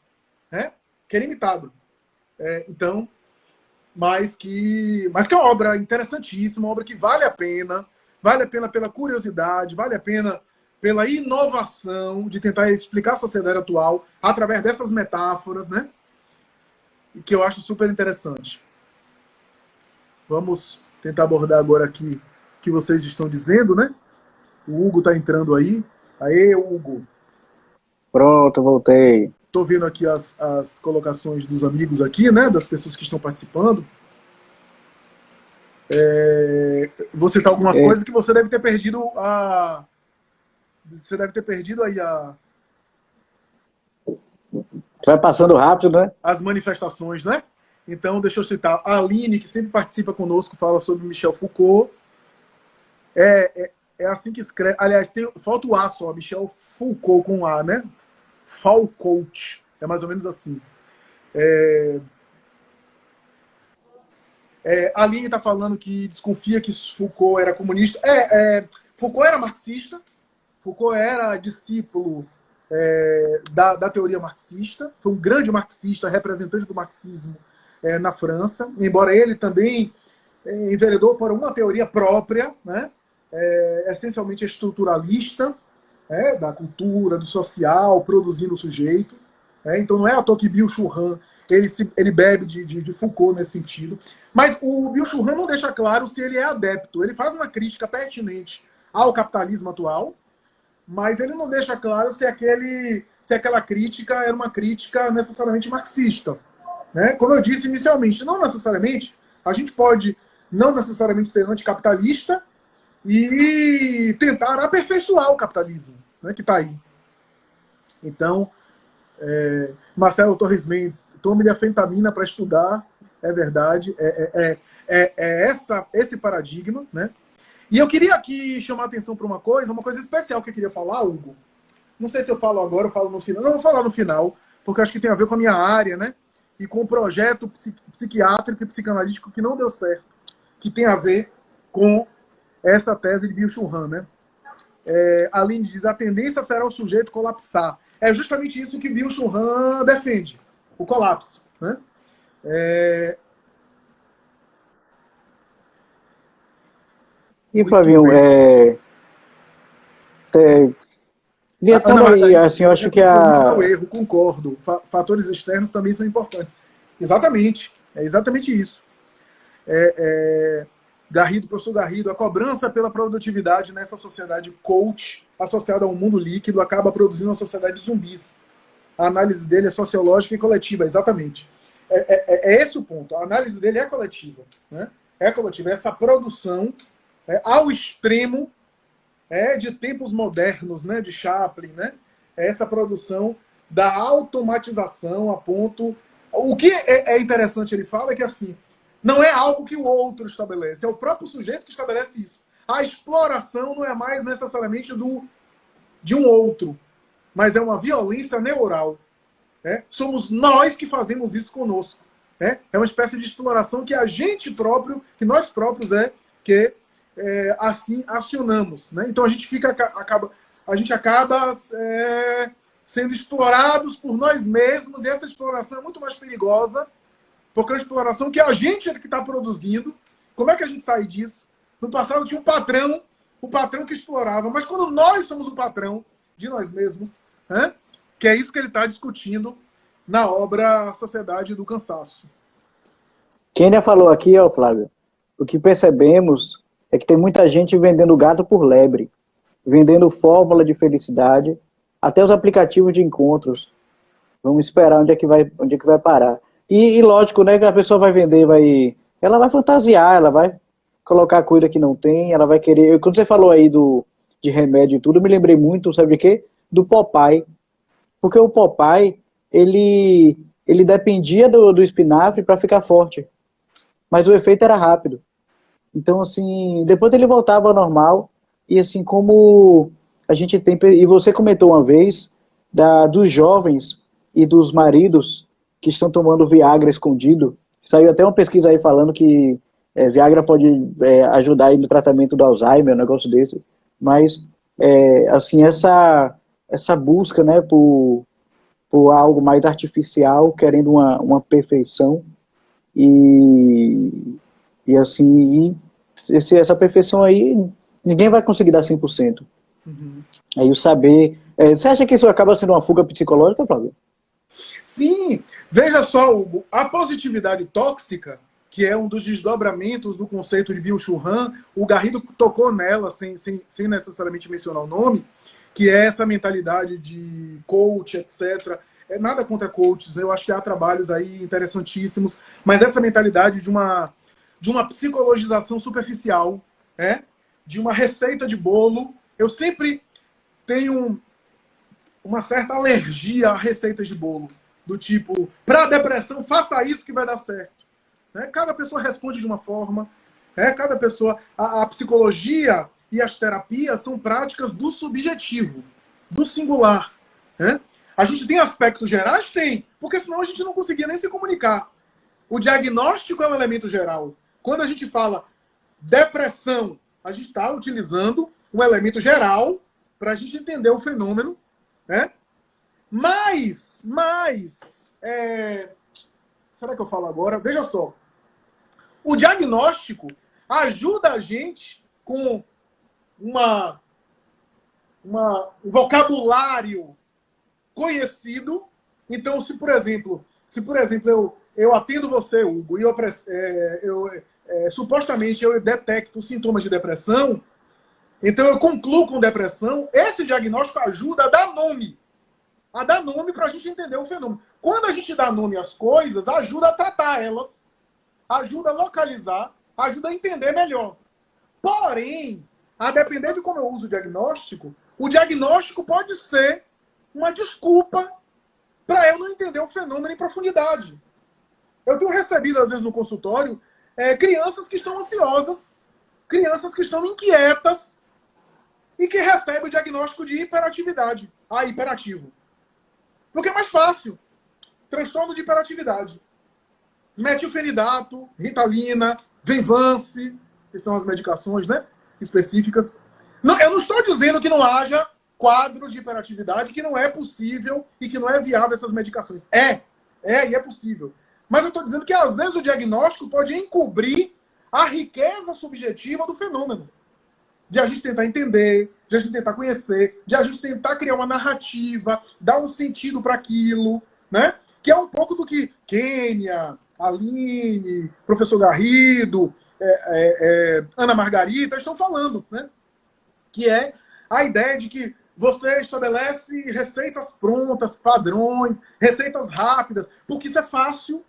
Né? Que é limitada. Então, mas que é uma obra interessantíssima, uma obra que vale a pena pela curiosidade, vale a pena pela inovação de tentar explicar a sociedade atual através dessas metáforas, né? E que eu acho super interessante. Vamos tentar abordar agora aqui o que vocês estão dizendo, né? O Hugo está entrando aí. Aê, Hugo. Pronto, voltei. Estou vendo aqui as colocações dos amigos aqui, né? Das pessoas que estão participando. Vou citar algumas coisas que você deve ter perdido Você deve ter perdido aí Vai passando rápido, né? as manifestações, né? Então, deixa eu citar a Aline, que sempre participa conosco, fala sobre Michel Foucault. É assim que escreve. Aliás, falta o A só, Michel Foucault com A, né? Foucault. É mais ou menos assim. A Aline está falando que desconfia que Foucault era comunista. Foucault era marxista. Foucault era discípulo da teoria marxista. Foi um grande marxista, representante do marxismo na França. Embora ele também enveredou por uma teoria própria, né? Essencialmente estruturalista, da cultura, do social, produzindo o sujeito. Então não é à toa que Byung-Chul Han ele bebe de Foucault nesse sentido. Mas o Byung-Chul Han não deixa claro se ele é adepto. Ele faz uma crítica pertinente ao capitalismo atual, mas ele não deixa claro se aquela crítica era uma crítica necessariamente marxista. Né? Como eu disse inicialmente, não necessariamente. A gente pode não necessariamente ser anticapitalista e tentar aperfeiçoar o capitalismo, né, que está aí. Então, Marcelo Torres Mendes, tome afentamina para estudar, é verdade, esse paradigma, né? E eu queria aqui chamar a atenção para uma coisa especial que eu queria falar, Hugo. Não sei se eu falo agora ou falo no final. Não, vou falar no final, porque acho que tem a ver com a minha área, né? E com o projeto psiquiátrico e psicanalítico que não deu certo, que tem a ver com essa tese de Byung-Chul Han, né? A Linde diz, a tendência será o sujeito colapsar. É justamente isso que Byung-Chul Han defende, o colapso, né? E, Flavinho, Ana aí, Margarida, assim, eu acho que é o erro, concordo. Fatores externos também são importantes. Exatamente, é exatamente isso. Garrido, professor Garrido, a cobrança pela produtividade nessa sociedade coach, associada ao mundo líquido, acaba produzindo uma sociedade de zumbis. A análise dele é sociológica e coletiva, exatamente. É esse o ponto. A análise dele é coletiva, né? É coletiva. Essa produção ao extremo de tempos modernos, né? De Chaplin, né? Essa produção da automatização a ponto... O que é interessante, ele fala, é que assim, não é algo que o outro estabelece, é o próprio sujeito que estabelece isso. A exploração não é mais necessariamente de um outro, mas é uma violência neural. Somos nós que fazemos isso conosco. É uma espécie de exploração que a gente próprio, que nós próprios assim acionamos. Né? Então a gente acaba sendo explorados por nós mesmos, e essa exploração é muito mais perigosa, porque é uma exploração que a gente é que está produzindo. Como é que a gente sai disso? No passado tinha um patrão, o patrão que explorava, mas quando nós somos o patrão de nós mesmos, que é isso que ele está discutindo na obra Sociedade do Cansaço. Quem já falou aqui, Flávio, o que percebemos é que tem muita gente vendendo gato por lebre, vendendo fórmula de felicidade, até os aplicativos de encontros. Vamos esperar onde é que vai parar. E lógico, né, que a pessoa vai vender, ela vai fantasiar, ela vai colocar coisa que não tem, ela vai querer... Quando você falou aí de remédio e tudo, eu me lembrei muito, sabe de quê? Do Popeye. Porque o Popeye, ele dependia do espinafre para ficar forte. Mas o efeito era rápido. Então, assim, depois ele voltava ao normal. E assim, como a gente tem... E você comentou uma vez dos jovens e dos maridos que estão tomando Viagra escondido. Saiu até uma pesquisa aí falando que Viagra pode ajudar aí no tratamento do Alzheimer, um negócio desse. Mas, assim, essa busca, né, por algo mais artificial, querendo uma perfeição, e assim, essa perfeição aí, ninguém vai conseguir dar 100%. Uhum. Aí o saber... você acha que isso acaba sendo uma fuga psicológica, Flávio? Sim, veja só, Hugo, a positividade tóxica, que é um dos desdobramentos do conceito de Byung-Chul Han, o Garrido tocou nela, sem necessariamente mencionar o nome, que é essa mentalidade de coach, etc. Nada contra coaches, eu acho que há trabalhos aí interessantíssimos, mas essa mentalidade de uma psicologização superficial, de uma receita de bolo. Eu sempre tenho uma certa alergia a receitas de bolo, do tipo, para depressão, faça isso que vai dar certo. Cada pessoa responde de uma forma, cada pessoa... A psicologia e as terapias são práticas do subjetivo, do singular. A gente tem aspectos gerais? Tem, porque senão a gente não conseguia nem se comunicar. O diagnóstico é um elemento geral. Quando a gente fala depressão, a gente está utilizando um elemento geral para a gente entender o fenômeno. Mas será que eu falo agora? Veja só. O diagnóstico ajuda a gente com um vocabulário conhecido. Então, se por exemplo eu atendo você, Hugo, e supostamente eu detecto sintomas de depressão, então eu concluo com depressão, esse diagnóstico ajuda a dar nome para a gente entender o fenômeno. Quando a gente dá nome às coisas, ajuda a tratar elas, ajuda a localizar, ajuda a entender melhor. Porém, a depender de como eu uso o diagnóstico pode ser uma desculpa para eu não entender o fenômeno em profundidade. Eu tenho recebido, às vezes, no consultório, crianças que estão ansiosas, crianças que estão inquietas e que recebem o diagnóstico de hiperatividade. Hiperativo. Porque é mais fácil. Transtorno de hiperatividade. Metilfenidato, Ritalina, Venvance, que são as medicações, né, específicas. Não, eu não estou dizendo que não haja quadros de hiperatividade, que não é possível e que não é viável essas medicações. E é possível. Mas eu estou dizendo que, às vezes, o diagnóstico pode encobrir a riqueza subjetiva do fenômeno. De a gente tentar entender, de a gente tentar conhecer, de a gente tentar criar uma narrativa, dar um sentido para aquilo, né? Que é um pouco do que Kênia, Aline, professor Garrido, Ana Margarita estão falando, né? Que é a ideia de que você estabelece receitas prontas, padrões, receitas rápidas, porque isso é fácil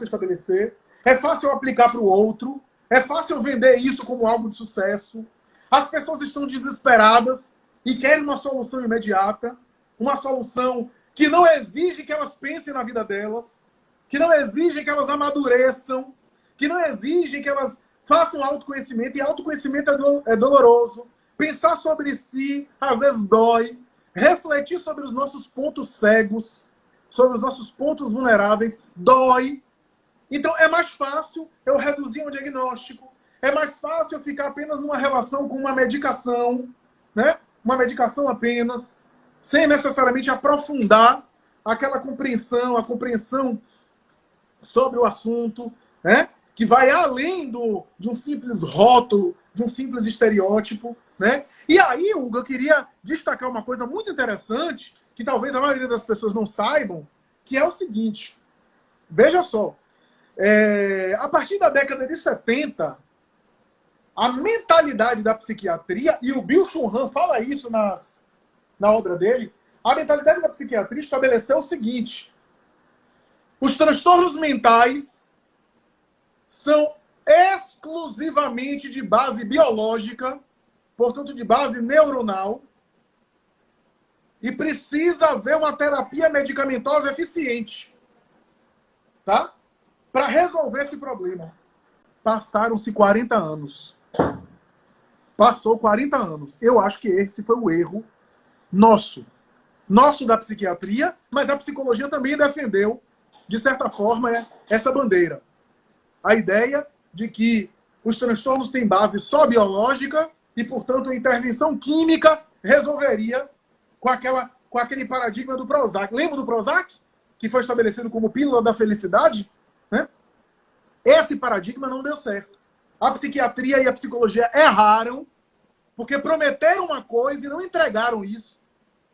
estabelecer, é fácil aplicar para o outro, é fácil vender isso como algo de sucesso. As pessoas estão desesperadas e querem uma solução imediata, uma solução que não exige que elas pensem na vida delas, que não exige que elas amadureçam, que não exige que elas façam autoconhecimento, e autoconhecimento é doloroso. Pensar sobre si, às vezes, dói. Refletir sobre os nossos pontos cegos, sobre os nossos pontos vulneráveis, dói. Então, é mais fácil eu reduzir um diagnóstico. É mais fácil eu ficar apenas numa relação com uma medicação, né? Uma medicação apenas, sem necessariamente aprofundar aquela compreensão, a compreensão sobre o assunto, né? Que vai além de um simples rótulo, de um simples estereótipo, né? E aí, Hugo, eu queria destacar uma coisa muito interessante, que talvez a maioria das pessoas não saibam, que é o seguinte. Veja só, a partir da década de 70, a mentalidade da psiquiatria, e o Bill Churran fala isso na obra dele, a mentalidade da psiquiatria estabeleceu o seguinte: os transtornos mentais são exclusivamente de base biológica, portanto de base neuronal, e precisa haver uma terapia medicamentosa eficiente, tá? Para resolver esse problema. Passaram-se 40 anos. Passou 40 anos. Eu acho que esse foi o erro nosso. Nosso da psiquiatria, mas a psicologia também defendeu, de certa forma, essa bandeira. A ideia de que os transtornos têm base só biológica e, portanto, a intervenção química resolveria com aquele paradigma do Prozac. Lembra do Prozac? Que foi estabelecido como pílula da felicidade? Né? Esse paradigma não deu certo. A psiquiatria e a psicologia erraram porque prometeram uma coisa e não entregaram isso.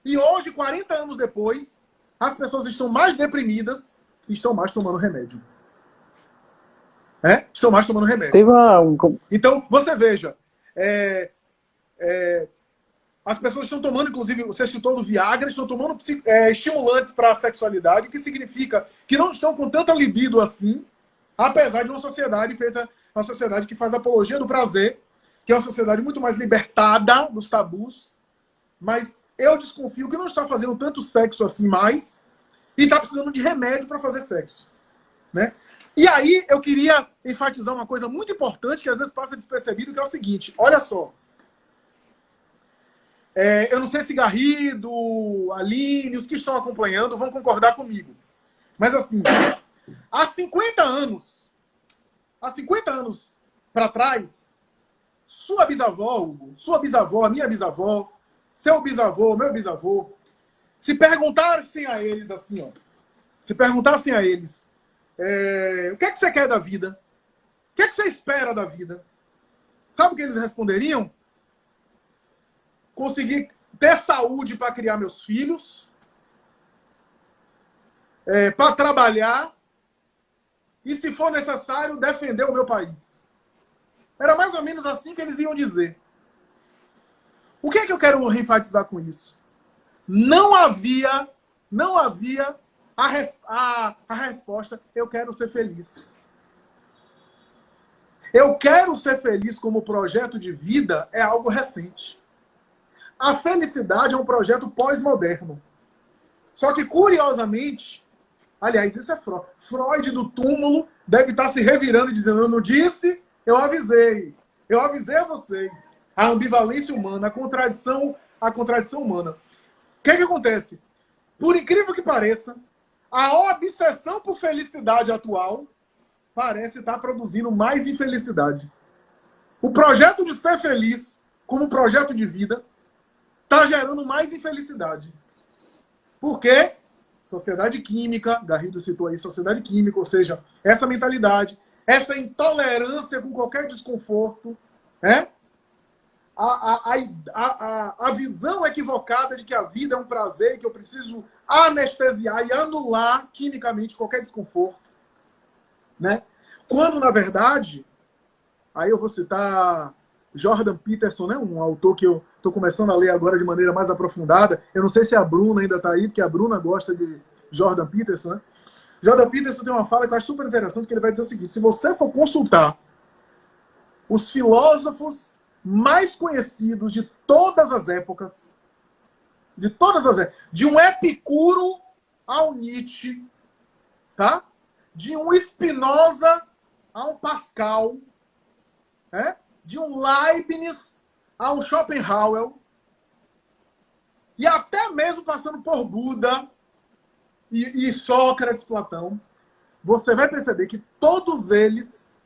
E hoje, 40 anos depois, as pessoas estão mais deprimidas e estão mais tomando remédio. Estão mais tomando remédio. Então, você veja, as pessoas estão tomando, inclusive, você citou do Viagra, estão tomando estimulantes para a sexualidade, o que significa que não estão com tanta libido assim, apesar de uma sociedade uma sociedade que faz apologia do prazer, que é uma sociedade muito mais libertada dos tabus, mas eu desconfio que não está fazendo tanto sexo assim mais e está precisando de remédio para fazer sexo, né? E aí eu queria enfatizar uma coisa muito importante que às vezes passa despercebido, que é o seguinte: olha só, eu não sei se Garrido, Aline, os que estão acompanhando vão concordar comigo, mas assim, há 50 anos para trás, sua bisavó, Hugo, sua bisavó, a minha bisavó, seu bisavô, meu bisavô, se perguntassem a eles assim, ó, o que é que você quer da vida? O que é que você espera da vida? Sabe o que eles responderiam? Conseguir ter saúde para criar meus filhos, para trabalhar e, se for necessário, defender o meu país. Era mais ou menos assim que eles iam dizer. O que é que eu quero enfatizar com isso? Não havia a resposta: eu quero ser feliz. Eu quero ser feliz como projeto de vida é algo recente. A felicidade é um projeto pós-moderno. Só que, curiosamente, aliás, isso é Freud. Freud do túmulo deve estar se revirando e dizendo: eu não disse, eu avisei a vocês. A ambivalência humana, a contradição humana. O que é que acontece? Por incrível que pareça, a obsessão por felicidade atual parece estar produzindo mais infelicidade. O projeto de ser feliz, como projeto de vida, está gerando mais infelicidade. Por quê? Sociedade química, Garrido citou aí sociedade química, ou seja, essa mentalidade, essa intolerância com qualquer desconforto, né? A visão equivocada de que a vida é um prazer, que eu preciso anestesiar e anular quimicamente qualquer desconforto, né? Quando, na verdade, aí eu vou citar Jordan Peterson, né? Um autor que eu estou começando a ler agora de maneira mais aprofundada. Eu não sei se a Bruna ainda está aí, porque a Bruna gosta de Jordan Peterson, né? Jordan Peterson tem uma fala que eu acho super interessante, que ele vai dizer o seguinte: se você for consultar os filósofos mais conhecidos de todas as épocas, de um Epicuro ao Nietzsche, tá? De um Spinoza ao Pascal, né? De um Leibniz a um Schopenhauer, e até mesmo passando por Buda e Sócrates, Platão, você vai perceber que todos eles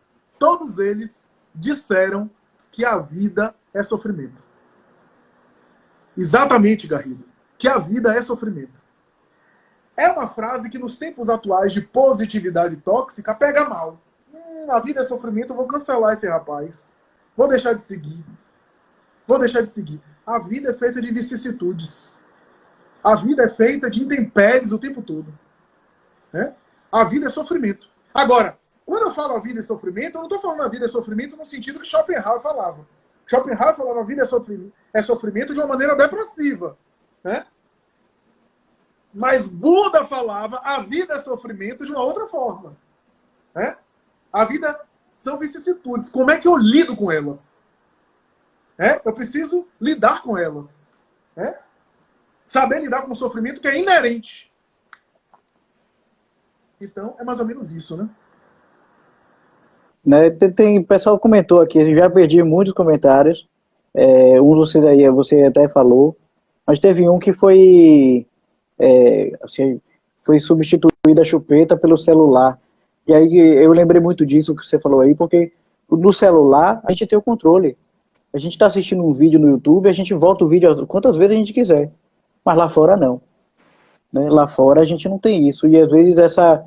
disseram que a vida é sofrimento. Exatamente, Garrido. Que a vida é sofrimento. É uma frase que nos tempos atuais de positividade tóxica pega mal. A vida é sofrimento, eu vou cancelar esse rapaz. Vou deixar de seguir. A vida é feita de vicissitudes. A vida é feita de intempéries o tempo todo. Né? A vida é sofrimento. Agora, quando eu falo a vida é sofrimento, eu não estou falando a vida é sofrimento no sentido que Schopenhauer falava. Schopenhauer falava a vida é sofrimento de uma maneira depressiva. Né? Mas Buda falava a vida é sofrimento de uma outra forma. Né? A vida são vicissitudes. Como é que eu lido com elas? Eu preciso lidar com elas. Saber lidar com o sofrimento que é inerente. Então, é mais ou menos isso, né? O pessoal comentou aqui, já perdi muitos comentários. Um você até falou, mas teve um que foi substituída a chupeta pelo celular. E aí eu lembrei muito disso que você falou aí, porque no celular a gente tem o controle. A gente está assistindo um vídeo no YouTube, a gente volta o vídeo quantas vezes a gente quiser. Mas lá fora não. Né? Lá fora a gente não tem isso. E às vezes essa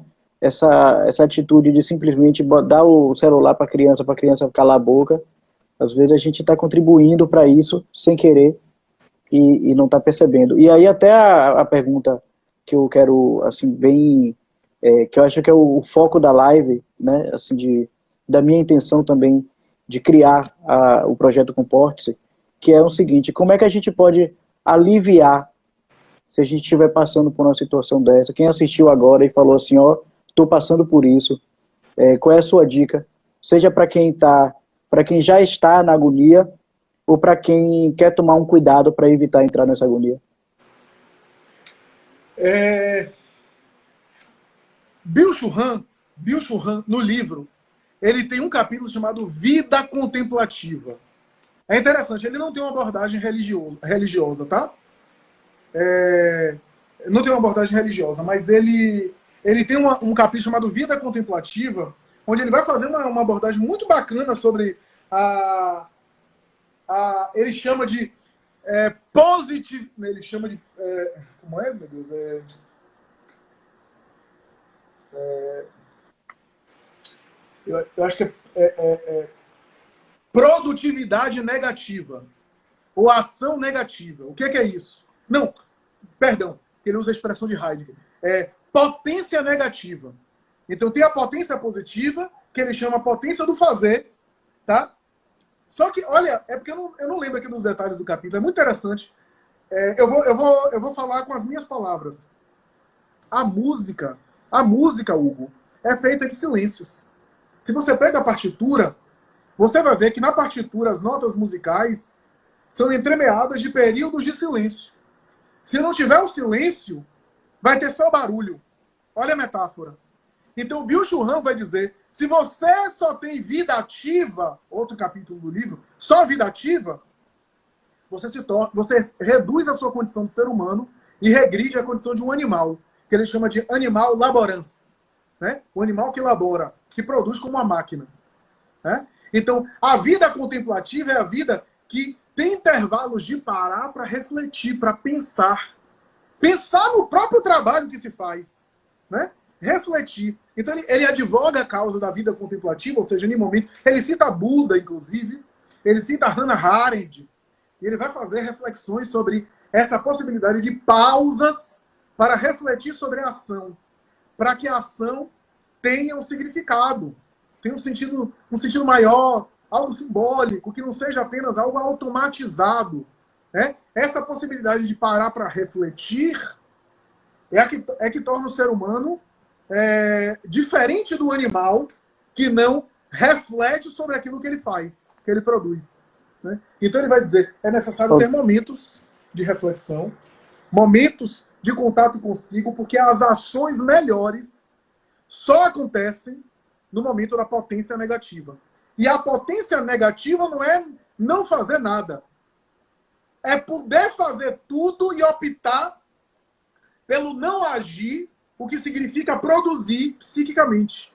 atitude de simplesmente dar o celular para a criança calar a boca, às vezes a gente está contribuindo para isso sem querer e não está percebendo. E aí até a pergunta que eu quero, assim, bem... que eu acho que é o foco da live, né? Assim, da minha intenção também de criar o projeto Comporte-se, que é o seguinte: como é que a gente pode aliviar se a gente estiver passando por uma situação dessa? Quem assistiu agora e falou assim, estou passando por isso, qual é a sua dica? Seja para quem já está na agonia, ou para quem quer tomar um cuidado para evitar entrar nessa agonia. Byung-Chul Han, no livro, ele tem um capítulo chamado Vida Contemplativa. É interessante, ele não tem uma abordagem religiosa, tá? Não tem uma abordagem religiosa, mas ele tem um capítulo chamado Vida Contemplativa, onde ele vai fazer uma abordagem muito bacana sobre ele chama de positive... Ele chama de... como é, meu Deus? Eu acho que produtividade negativa. Ou ação negativa. O que é isso? Não, perdão, ele usa a expressão de Heidegger. Potência negativa. Então tem a potência positiva, que ele chama potência do fazer, tá? Só que, olha, é porque eu não lembro aqui dos detalhes do capítulo, é muito interessante. Eu vou falar com as minhas palavras. A música, Hugo, é feita de silêncios. Se você pega a partitura, você vai ver que na partitura as notas musicais são entremeadas de períodos de silêncio. Se não tiver o silêncio, vai ter só barulho. Olha a metáfora. Então o Byung-Chul Han vai dizer, se você só tem vida ativa, outro capítulo do livro, só vida ativa, você reduz a sua condição de ser humano e regride a condição de um animal, que ele chama de animal laborans, né? O animal que labora, que produz como uma máquina. Né? Então, a vida contemplativa é a vida que tem intervalos de parar para refletir, para pensar. Pensar no próprio trabalho que se faz, né? Refletir. Então, ele advoga a causa da vida contemplativa, ou seja, em momento, ele cita Buda, inclusive, ele cita Hannah Arendt, e ele vai fazer reflexões sobre essa possibilidade de pausas para refletir sobre a ação, para que a ação tenha um significado, tenha um sentido maior, algo simbólico, que não seja apenas algo automatizado. Né? Essa possibilidade de parar para refletir é que torna o ser humano diferente do animal que não reflete sobre aquilo que ele faz, que ele produz. Né? Então ele vai dizer, é necessário ter momentos de reflexão, momentos de contato consigo, porque as ações melhores só acontecem no momento da potência negativa. E a potência negativa não é não fazer nada. É poder fazer tudo e optar pelo não agir, o que significa produzir psiquicamente,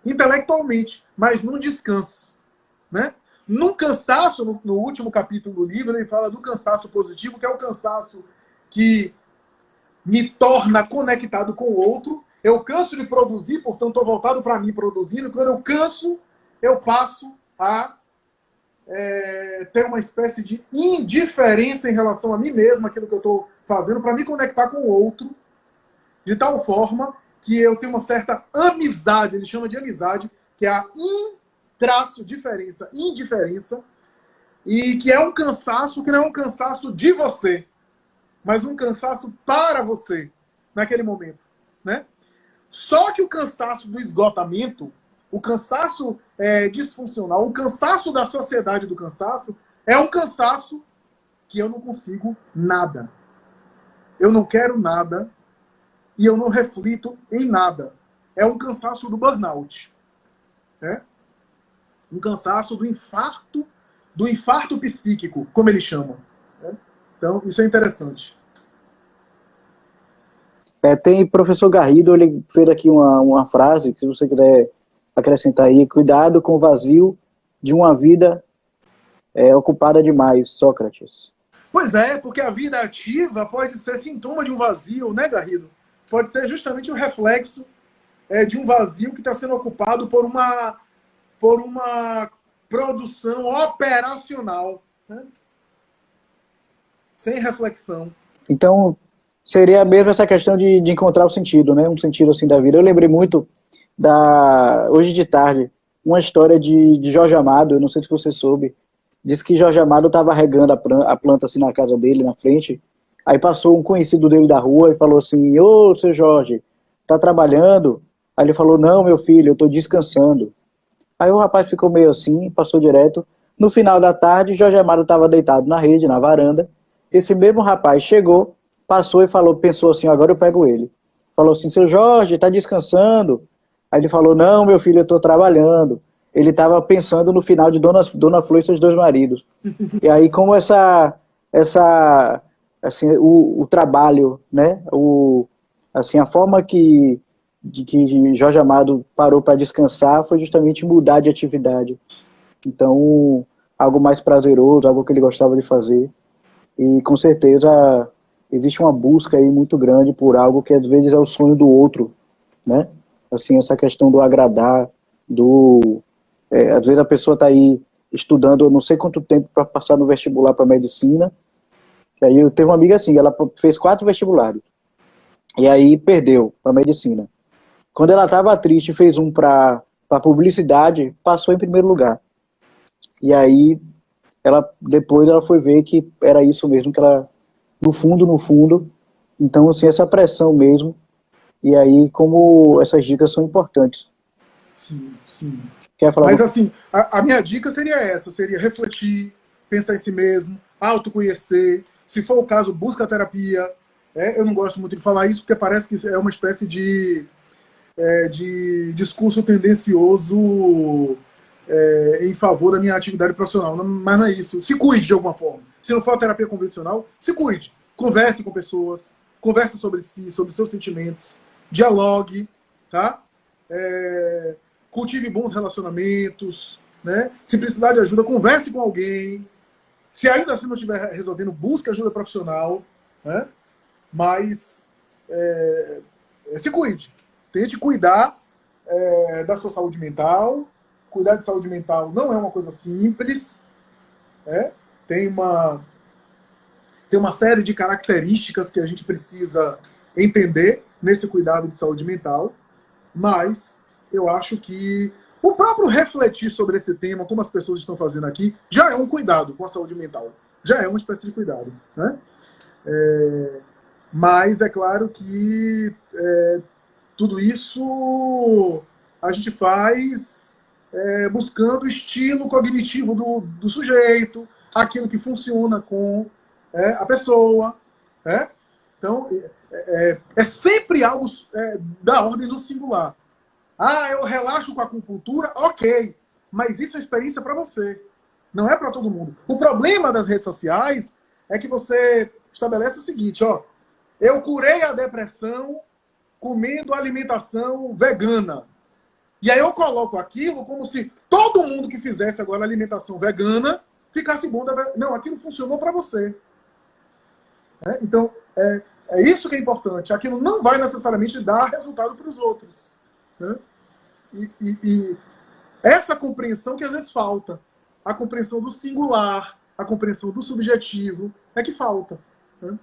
intelectualmente, mas num descanso. Né? Num cansaço, no último capítulo do livro, ele fala do cansaço positivo, que é o cansaço que me torna conectado com o outro. Eu canso de produzir, portanto, estou voltado para mim produzindo. Quando eu canso, eu passo a ter uma espécie de indiferença em relação a mim mesmo, aquilo que eu estou fazendo, para me conectar com o outro, de tal forma que eu tenho uma certa amizade, ele chama de amizade, que é a indiferença, e que é um cansaço que não é um cansaço de você, mas um cansaço para você, naquele momento. Né? Só que o cansaço do esgotamento, o cansaço disfuncional, o cansaço da sociedade do cansaço, é um cansaço que eu não consigo nada. Eu não quero nada e eu não reflito em nada. É um cansaço do burnout. Né? Um cansaço do infarto psíquico, como eles chamam. Né? Então, isso é interessante. Tem professor Garrido, ele fez aqui uma frase, que se você quiser acrescentar aí, cuidado com o vazio de uma vida ocupada demais, Sócrates. Pois é, porque a vida ativa pode ser sintoma de um vazio, né, Garrido? Pode ser justamente o reflexo de um vazio que está sendo ocupado por uma produção operacional, né? Sem reflexão. Então, seria mesmo essa questão de encontrar o sentido, né? Um sentido assim da vida. Eu lembrei muito hoje de tarde, uma história de Jorge Amado, eu não sei se você soube, disse que Jorge Amado estava regando a planta assim na casa dele, na frente, aí passou um conhecido dele da rua e falou assim, ô, seu Jorge, tá trabalhando? Aí ele falou, não, meu filho, eu estou descansando. Aí o rapaz ficou meio assim, passou direto. No final da tarde, Jorge Amado estava deitado na rede, na varanda. Esse mesmo rapaz chegou, passou e pensou assim, agora eu pego ele. Falou assim, seu Jorge, tá descansando? Aí ele falou, não, meu filho, eu estou trabalhando. Ele estava pensando no final de Dona Flor e seus dois maridos. E aí, como assim, o trabalho, né? Assim, a forma que Jorge Amado parou para descansar foi justamente mudar de atividade. Então, algo mais prazeroso, algo que ele gostava de fazer. E, com certeza, existe uma busca aí muito grande por algo que, às vezes, é o sonho do outro, né? Assim, essa questão do agradar, às vezes a pessoa está aí estudando eu não sei quanto tempo para passar no vestibular para medicina. E aí eu tenho uma amiga assim, ela fez 4 vestibulares. E aí perdeu para medicina. Quando ela estava triste, fez um para publicidade, passou em primeiro lugar. E aí, depois ela foi ver que era isso mesmo, que ela, no fundo, então, assim, essa pressão mesmo, e aí, como essas dicas são importantes. Sim, sim. Quer falar? Mas, assim, a minha dica seria essa, seria refletir, pensar em si mesmo, autoconhecer, se for o caso, busca terapia. Eu não gosto muito de falar isso, porque parece que é uma espécie de discurso tendencioso em favor da minha atividade profissional, mas não é isso. Se cuide de alguma forma. Se não for a terapia convencional, se cuide. Converse com pessoas, converse sobre si, sobre seus sentimentos, dialogue, tá? Cultive bons relacionamentos, né? Se precisar de ajuda, converse com alguém. Se ainda assim não estiver resolvendo, busque ajuda profissional, né? Mas se cuide. Tente cuidar da sua saúde mental. Cuidar de saúde mental não é uma coisa simples, né? Tem uma série de características que a gente precisa entender nesse cuidado de saúde mental, mas eu acho que o próprio refletir sobre esse tema, como as pessoas estão fazendo aqui, já é um cuidado com a saúde mental. Já é uma espécie de cuidado, né? Mas é claro que tudo isso a gente faz buscando o estilo cognitivo do sujeito, aquilo que funciona com a pessoa. Né? Então, é sempre algo da ordem do singular. Ah, eu relaxo com a acupuntura? Ok. Mas isso é experiência para você. Não é para todo mundo. O problema das redes sociais é que você estabelece o seguinte, ó. Eu curei a depressão comendo alimentação vegana. E aí eu coloco aquilo como se todo mundo que fizesse agora alimentação vegana ficasse bom. Não, aquilo funcionou para você. Então, é isso que é importante. Aquilo não vai necessariamente dar resultado para os outros. Né? E essa compreensão que às vezes falta. A compreensão do singular, a compreensão do subjetivo, é que falta. Né?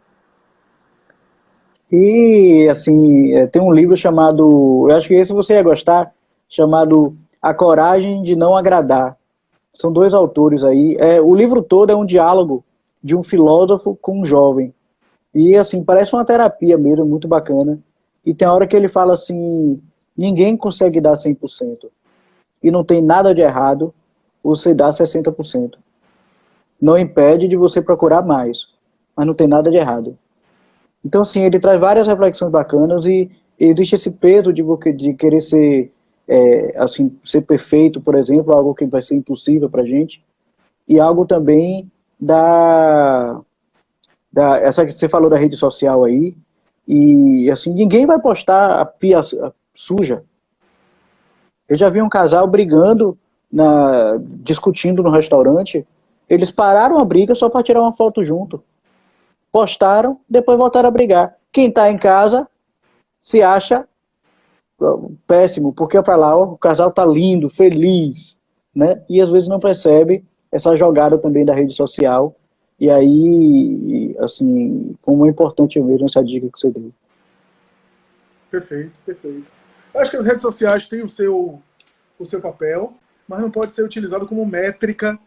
E, assim, tem um livro chamado, eu acho que esse você ia gostar, chamado A Coragem de Não Agradar. São dois autores aí. O livro todo é um diálogo de um filósofo com um jovem. E, assim, parece uma terapia mesmo, muito bacana. E tem a hora que ele fala assim, ninguém consegue dar 100%. E não tem nada de errado você dar 60%. Não impede de você procurar mais, mas não tem nada de errado. Então, assim, ele traz várias reflexões bacanas e existe esse peso de querer ser, assim, ser perfeito, por exemplo, algo que vai ser impossível para a gente, e algo também essa que você falou da rede social aí, e, assim, ninguém vai postar a pia suja. Eu já vi um casal brigando, discutindo no restaurante, eles pararam a briga só para tirar uma foto junto. Postaram, depois voltaram a brigar. Quem está em casa se acha péssimo, porque para lá o casal está lindo, feliz, né? E às vezes não percebe essa jogada também da rede social. E aí, assim, como é importante mesmo essa dica que você deu. Perfeito, perfeito. Eu acho que as redes sociais têm o seu papel, mas não pode ser utilizado como métrica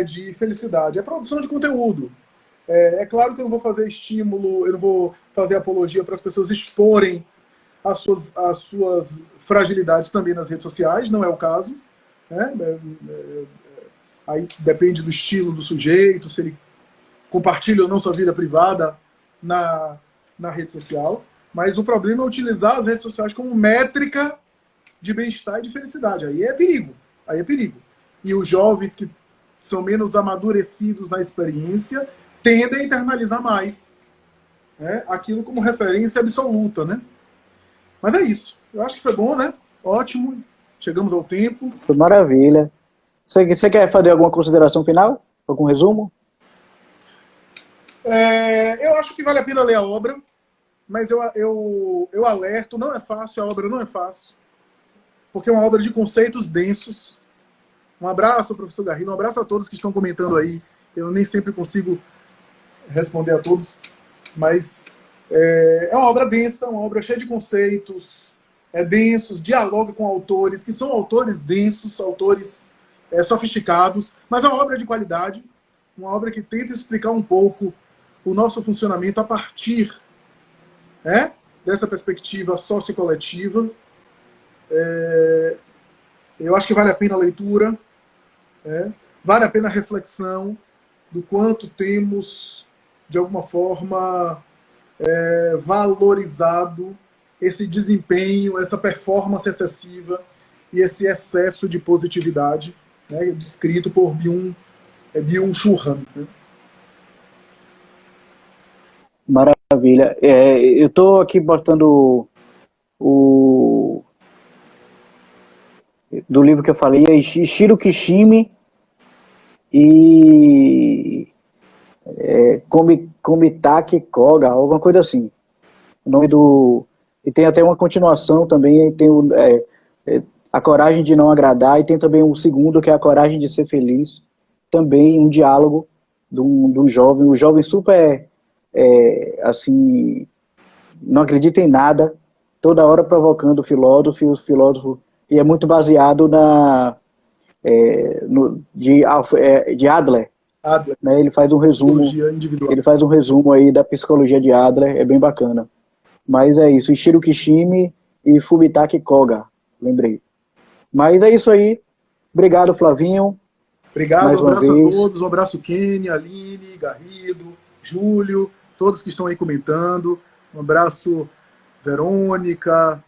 de felicidade. É produção de conteúdo. É claro que eu não vou fazer estímulo, eu não vou fazer apologia para as pessoas exporem as suas fragilidades também nas redes sociais, não é o caso. Né? Aí depende do estilo do sujeito, se ele compartilha ou não sua vida privada na rede social. Mas o problema é utilizar as redes sociais como métrica de bem-estar e de felicidade. Aí é perigo. Aí é perigo. E os jovens que são menos amadurecidos na experiência tendem a internalizar mais aquilo como referência absoluta, né? Mas é isso. Eu acho que foi bom, né? Ótimo. Chegamos ao tempo. Foi maravilha. Você quer fazer alguma consideração final? Algum resumo? Eu acho que vale a pena ler a obra, mas eu alerto, não é fácil, a obra não é fácil, porque é uma obra de conceitos densos. Um abraço, professor Garrido, um abraço a todos que estão comentando aí. Eu nem sempre consigo responder a todos, mas é uma obra densa, uma obra cheia de conceitos densos, dialoga com autores, que são autores densos, autores sofisticados, mas é uma obra de qualidade, uma obra que tenta explicar um pouco o nosso funcionamento a partir dessa perspectiva sociocoletiva. Eu acho que vale a pena a leitura, vale a pena a reflexão do quanto temos, de alguma forma, valorizado esse desempenho, essa performance excessiva e esse excesso de positividade, descrito por Byung-Chul Han. Né? Maravilha. Eu estou aqui botando do livro que eu falei, é Ishiro Kishimi e Komitake Koga, alguma coisa assim. O nome do... E tem até uma continuação também, tem A Coragem de Não Agradar, e tem também um segundo, que é A Coragem de Ser Feliz. Também um diálogo de um jovem, um jovem super, assim, não acredita em nada, toda hora provocando o filósofo, e é muito baseado de Adler. Adler. Né? Ele faz um resumo aí da psicologia de Adler, é bem bacana. Mas é isso, Ishiro Kishimi e Fumitake Koga, lembrei. Mas é isso aí, obrigado, Flavinho. Obrigado, um abraço a todos, um abraço Kenny, Aline, Garrido, Júlio, todos que estão aí comentando, um abraço Verônica,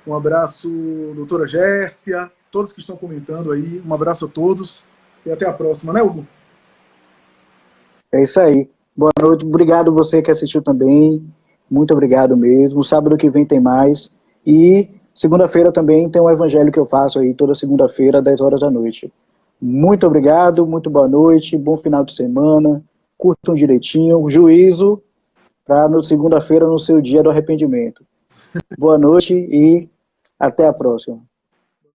um abraço doutora Gércia, todos que estão comentando aí, um abraço a todos e até a próxima, né, Hugo? É isso aí. Boa noite, obrigado você que assistiu também, muito obrigado mesmo. Sábado que vem tem mais, e segunda-feira também tem um evangelho que eu faço aí, toda segunda-feira, 10 horas da noite. Muito obrigado, muito boa noite, bom final de semana, curtam direitinho, juízo para no segunda-feira, no seu dia do arrependimento. Boa noite e até a próxima.